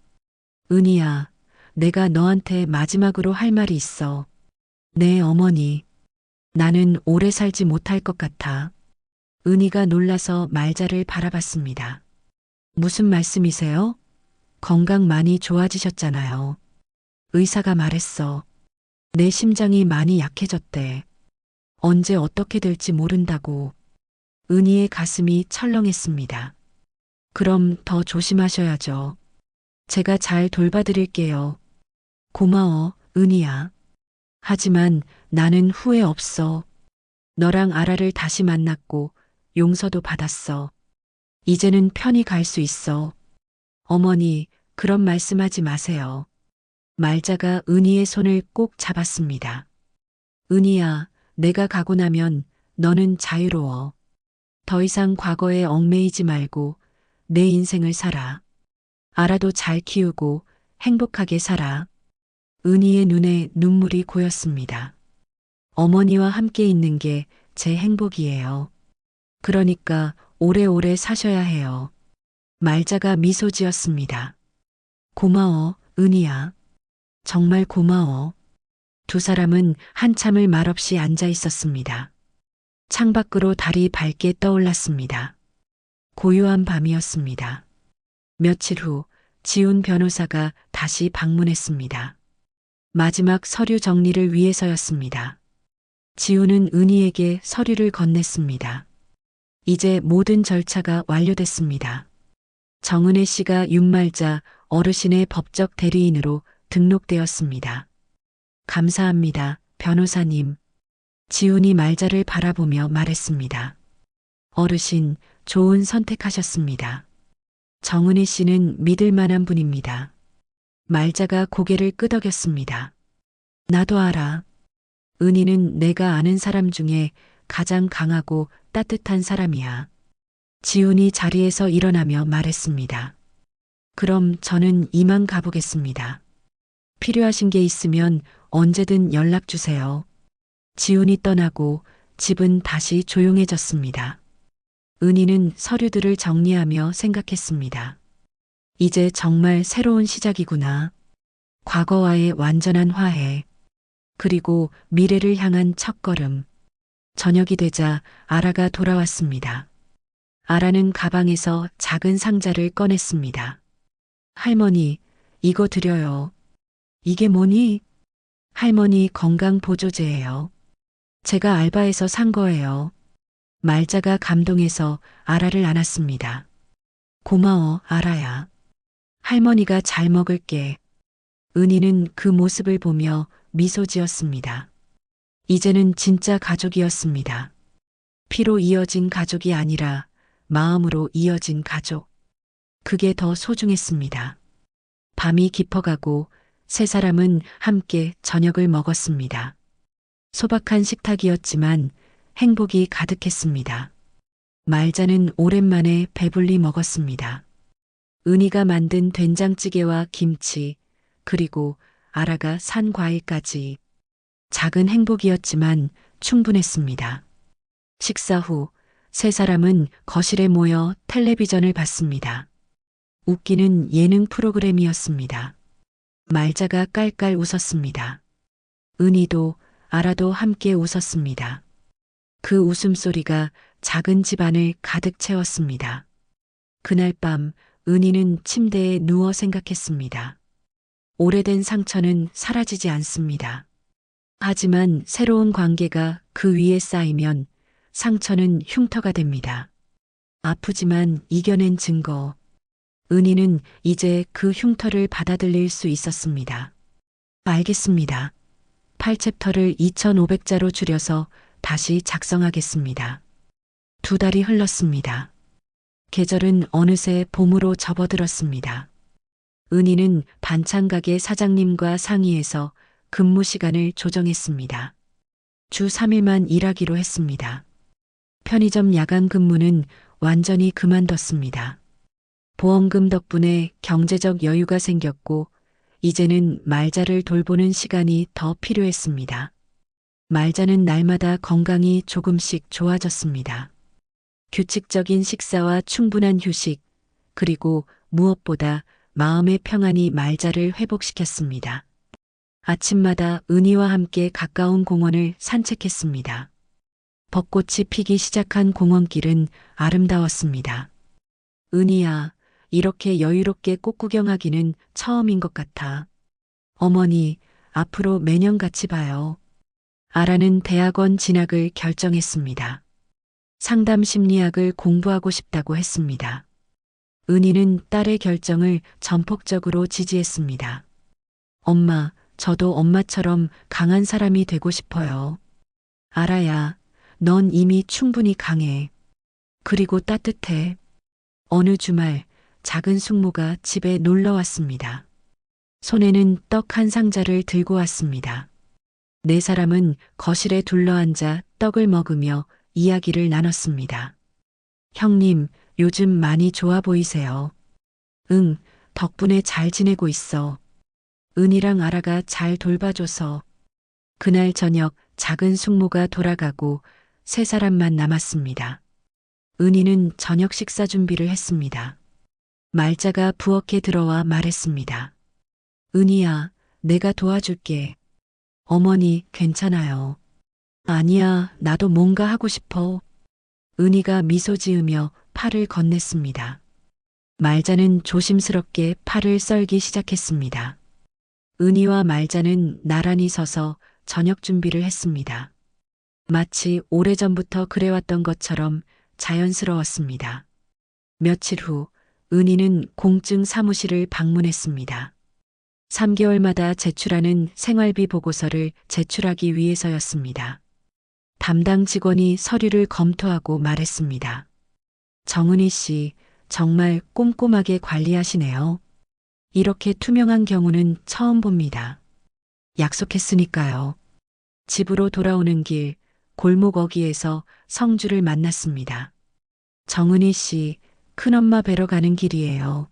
은희야, 내가 너한테 마지막으로 할 말이 있어. 내 어머니, 나는 오래 살지 못할 것 같아. 은희가 놀라서 말자를 바라봤습니다. 무슨 말씀이세요? 건강 많이 좋아지셨잖아요. 의사가 말했어. 내 심장이 많이 약해졌대. 언제 어떻게 될지 모른다고. 은희의 가슴이 철렁했습니다. 그럼 더 조심하셔야죠. 제가 잘 돌봐드릴게요. 고마워, 은희야. 하지만 나는 후회 없어. 너랑 아라를 다시 만났고 용서도 받았어. 이제는 편히 갈 수 있어. 어머니, 그런 말씀하지 마세요. 말자가 은희의 손을 꼭 잡았습니다. 은희야, 내가 가고 나면 너는 자유로워. 더 이상 과거에 얽매이지 말고 내 인생을 살아. 아라도 잘 키우고 행복하게 살아. 은희의 눈에 눈물이 고였습니다. 어머니와 함께 있는 게 제 행복이에요. 그러니까 오래오래 사셔야 해요. 말자가 미소 지었습니다. 고마워, 은희야. 정말 고마워. 두 사람은 한참을 말없이 앉아 있었습니다. 창밖으로 달이 밝게 떠올랐습니다. 고요한 밤이었습니다. 며칠 후 지훈 변호사가 다시 방문했습니다. 마지막 서류 정리를 위해서였습니다. 지훈은 은희에게 서류를 건넸습니다. 이제 모든 절차가 완료됐습니다. 정은혜 씨가 윤말자 어르신의 법적 대리인으로 등록되었습니다. 감사합니다, 변호사님. 지훈이 말자를 바라보며 말했습니다. 어르신, 좋은 선택하셨습니다. 정은혜 씨는 믿을 만한 분입니다. 말자가 고개를 끄덕였습니다. 나도 알아. 은희는 내가 아는 사람 중에 가장 강하고 따뜻한 사람이야. 지훈이 자리에서 일어나며 말했습니다. 그럼 저는 이만 가보겠습니다. 필요하신 게 있으면 언제든 연락 주세요. 지훈이 떠나고 집은 다시 조용해졌습니다. 은희는 서류들을 정리하며 생각했습니다. 이제 정말 새로운 시작이구나. 과거와의 완전한 화해. 그리고 미래를 향한 첫걸음. 저녁이 되자 아라가 돌아왔습니다. 아라는 가방에서 작은 상자를 꺼냈습니다. 할머니, 이거 드려요. 이게 뭐니? 할머니 건강보조제예요. 제가 알바해서 산 거예요. 말자가 감동해서 아라를 안았습니다. 고마워, 아라야. 할머니가 잘 먹을게. 은희는 그 모습을 보며 미소 지었습니다. 이제는 진짜 가족이었습니다. 피로 이어진 가족이 아니라 마음으로 이어진 가족. 그게 더 소중했습니다. 밤이 깊어가고 세 사람은 함께 저녁을 먹었습니다. 소박한 식탁이었지만 행복이 가득했습니다. 말자는 오랜만에 배불리 먹었습니다. 은희가 만든 된장찌개와 김치, 그리고 아라가 산 과일까지. 작은 행복이었지만 충분했습니다. 식사 후 세 사람은 거실에 모여 텔레비전을 봤습니다. 웃기는 예능 프로그램이었습니다. 말자가 깔깔 웃었습니다. 은희도 아라도 함께 웃었습니다. 그 웃음소리가 작은 집안을 가득 채웠습니다. 그날 밤 은희는 침대에 누워 생각했습니다. 오래된 상처는 사라지지 않습니다. 하지만 새로운 관계가 그 위에 쌓이면 상처는 흉터가 됩니다. 아프지만 이겨낸 증거. 은희는 이제 그 흉터를 받아들일 수 있었습니다. 알겠습니다. 8챕터를 2500자로 줄여서 다시 작성하겠습니다. 2달이 흘렀습니다. 계절은 어느새 봄으로 접어들었습니다. 은희는 반찬가게 사장님과 상의해서 근무 시간을 조정했습니다. 주 3일만 일하기로 했습니다. 편의점 야간 근무는 완전히 그만뒀습니다. 보험금 덕분에 경제적 여유가 생겼고 이제는 말자를 돌보는 시간이 더 필요했습니다. 말자는 날마다 건강이 조금씩 좋아졌습니다. 규칙적인 식사와 충분한 휴식, 그리고 무엇보다 마음의 평안이 말자를 회복시켰습니다. 아침마다 은희와 함께 가까운 공원을 산책했습니다. 벚꽃이 피기 시작한 공원길은 아름다웠습니다. 은희야, 이렇게 여유롭게 꽃 구경하기는 처음인 것 같아. 어머니, 앞으로 매년 같이 봐요. 아라는 대학원 진학을 결정했습니다. 상담 심리학을 공부하고 싶다고 했습니다. 은희는 딸의 결정을 전폭적으로 지지했습니다. 엄마, 저도 엄마처럼 강한 사람이 되고 싶어요. 아라야, 넌 이미 충분히 강해. 그리고 따뜻해. 어느 주말 작은 숙모가 집에 놀러 왔습니다. 손에는 떡 한 상자를 들고 왔습니다. 네 사람은 거실에 둘러앉아 떡을 먹으며 이야기를 나눴습니다. 형님, 요즘 많이 좋아 보이세요. 응, 덕분에 잘 지내고 있어. 은희랑 아라가 잘 돌봐줘서. 그날 저녁 작은 숙모가 돌아가고 세 사람만 남았습니다. 은희는 저녁 식사 준비를 했습니다. 말자가 부엌에 들어와 말했습니다. 은희야, 내가 도와줄게. 어머니, 괜찮아요. 아니야, 나도 뭔가 하고 싶어. 은희가 미소 지으며 팔을 건넸습니다. 말자는 조심스럽게 팔을 썰기 시작했습니다. 은희와 말자는 나란히 서서 저녁 준비를 했습니다. 마치 오래전부터 그래왔던 것처럼 자연스러웠습니다. 며칠 후 은희는 공증 사무실을 방문했습니다. 3개월마다 제출하는 생활비 보고서를 제출하기 위해서였습니다. 담당 직원이 서류를 검토하고 말했습니다. 정은희 씨, 정말 꼼꼼하게 관리하시네요. 이렇게 투명한 경우는 처음 봅니다. 약속했으니까요. 집으로 돌아오는 길, 골목 어귀에서 성주를 만났습니다. 정은희 씨, 큰엄마 뵈러 가는 길이에요.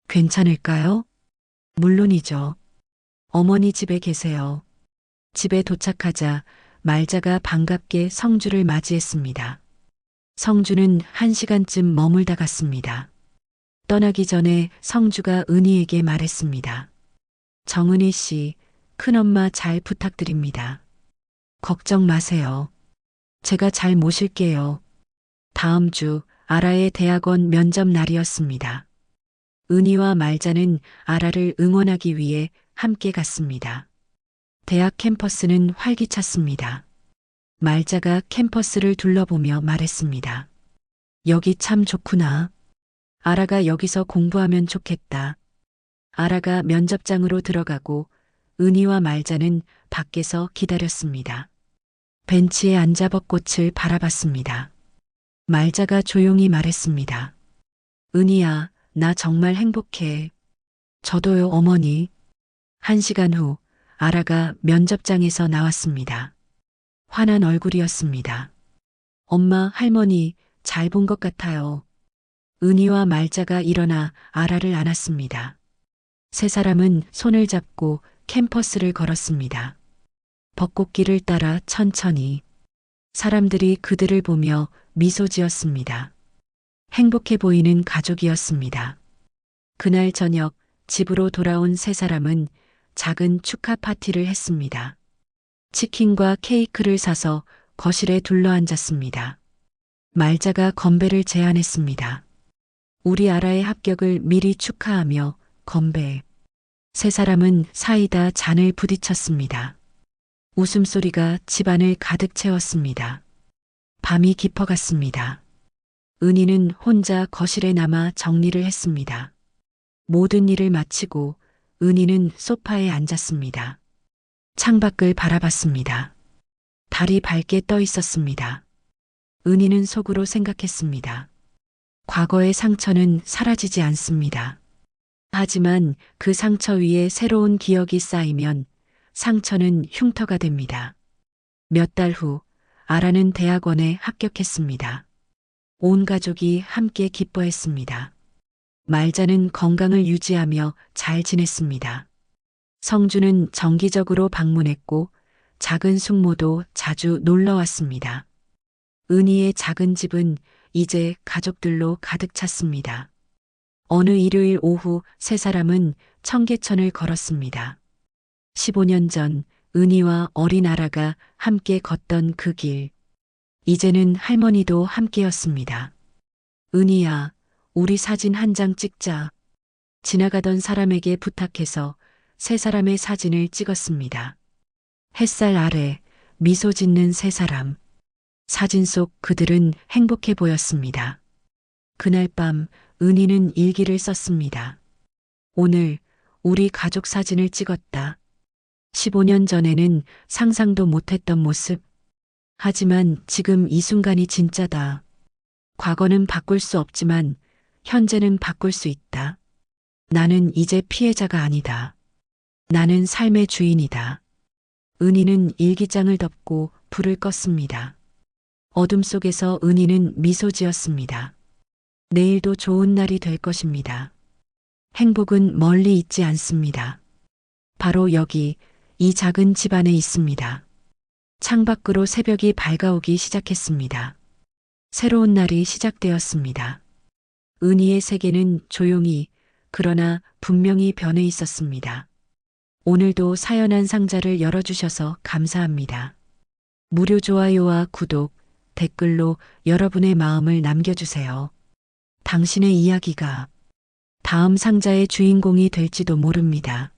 괜찮을까요? 물론이죠. 어머니 집에 계세요. 집에 도착하자 말자가 반갑게 성주를 맞이했습니다. 성주는 1시간쯤 머물다 갔습니다. 떠나기 전에 성주가 은희에게 말했습니다. 정은희 씨, 큰엄마 잘 부탁드립니다. 걱정 마세요. 제가 잘 모실게요. 다음 주 아라의 대학원 면접 날이었습니다. 은희와 말자는 아라를 응원하기 위해 함께 갔습니다. 대학 캠퍼스는 활기찼습니다. 말자가 캠퍼스를 둘러보며 말했습니다. 여기 참 좋구나. 아라가 여기서 공부하면 좋겠다. 아라가 면접장으로 들어가고 은희와 말자는 밖에서 기다렸습니다. 벤치에 앉아 벚꽃을 바라봤습니다. 말자가 조용히 말했습니다. 은희야, 나 정말 행복해. 저도요, 어머니. 1시간 후 아라가 면접장에서 나왔습니다. 환한 얼굴이었습니다. 엄마, 할머니, 잘 본 것 같아요. 은희와 말자가 일어나 아라를 안았습니다. 세 사람은 손을 잡고 캠퍼스를 걸었습니다. 벚꽃길을 따라 천천히. 사람들이 그들을 보며 미소 지었습니다. 행복해 보이는 가족이었습니다. 그날 저녁 집으로 돌아온 세 사람은 작은 축하 파티를 했습니다. 치킨과 케이크를 사서 거실에 둘러앉았습니다. 말자가 건배를 제안했습니다. 우리 아라의 합격을 미리 축하하며 건배. 세 사람은 사이다 잔을 부딪혔습니다. 웃음소리가 집안을 가득 채웠습니다. 밤이 깊어갔습니다. 은희는 혼자 거실에 남아 정리를 했습니다. 모든 일을 마치고 은희는 소파에 앉았습니다. 창밖을 바라봤습니다. 달이 밝게 떠 있었습니다. 은희는 속으로 생각했습니다. 과거의 상처는 사라지지 않습니다. 하지만 그 상처 위에 새로운 기억이 쌓이면 상처는 흉터가 됩니다. 몇 달 후 아라는 대학원에 합격했습니다. 온 가족이 함께 기뻐했습니다. 말자는 건강을 유지하며 잘 지냈습니다. 성주는 정기적으로 방문했고 작은 숙모도 자주 놀러 왔습니다. 은희의 작은 집은 이제 가족들로 가득 찼습니다. 어느 일요일 오후 세 사람은 청계천을 걸었습니다. 15년 전 은희와 어린 아라가 함께 걷던 그 길. 이제는 할머니도 함께였습니다. 은희야, 우리 사진 한 장 찍자. 지나가던 사람에게 부탁해서 세 사람의 사진을 찍었습니다. 햇살 아래 미소 짓는 세 사람. 사진 속 그들은 행복해 보였습니다. 그날 밤 은희는 일기를 썼습니다. 오늘 우리 가족 사진을 찍었다. 15년 전에는 상상도 못했던 모습. 하지만 지금 이 순간이 진짜다. 과거는 바꿀 수 없지만 현재는 바꿀 수 있다. 나는 이제 피해자가 아니다. 나는 삶의 주인이다. 은희는 일기장을 덮고 불을 껐습니다. 어둠 속에서 은희는 미소 지었습니다. 내일도 좋은 날이 될 것입니다. 행복은 멀리 있지 않습니다. 바로 여기 이 작은 집 안에 있습니다. 창밖으로 새벽이 밝아오기 시작했습니다. 새로운 날이 시작되었습니다. 은희의 세계는 조용히 그러나 분명히 변해 있었습니다. 오늘도 사연한 상자를 열어주셔서 감사합니다. 무료 좋아요와 구독, 댓글로 여러분의 마음을 남겨주세요. 당신의 이야기가 다음 상자의 주인공이 될지도 모릅니다.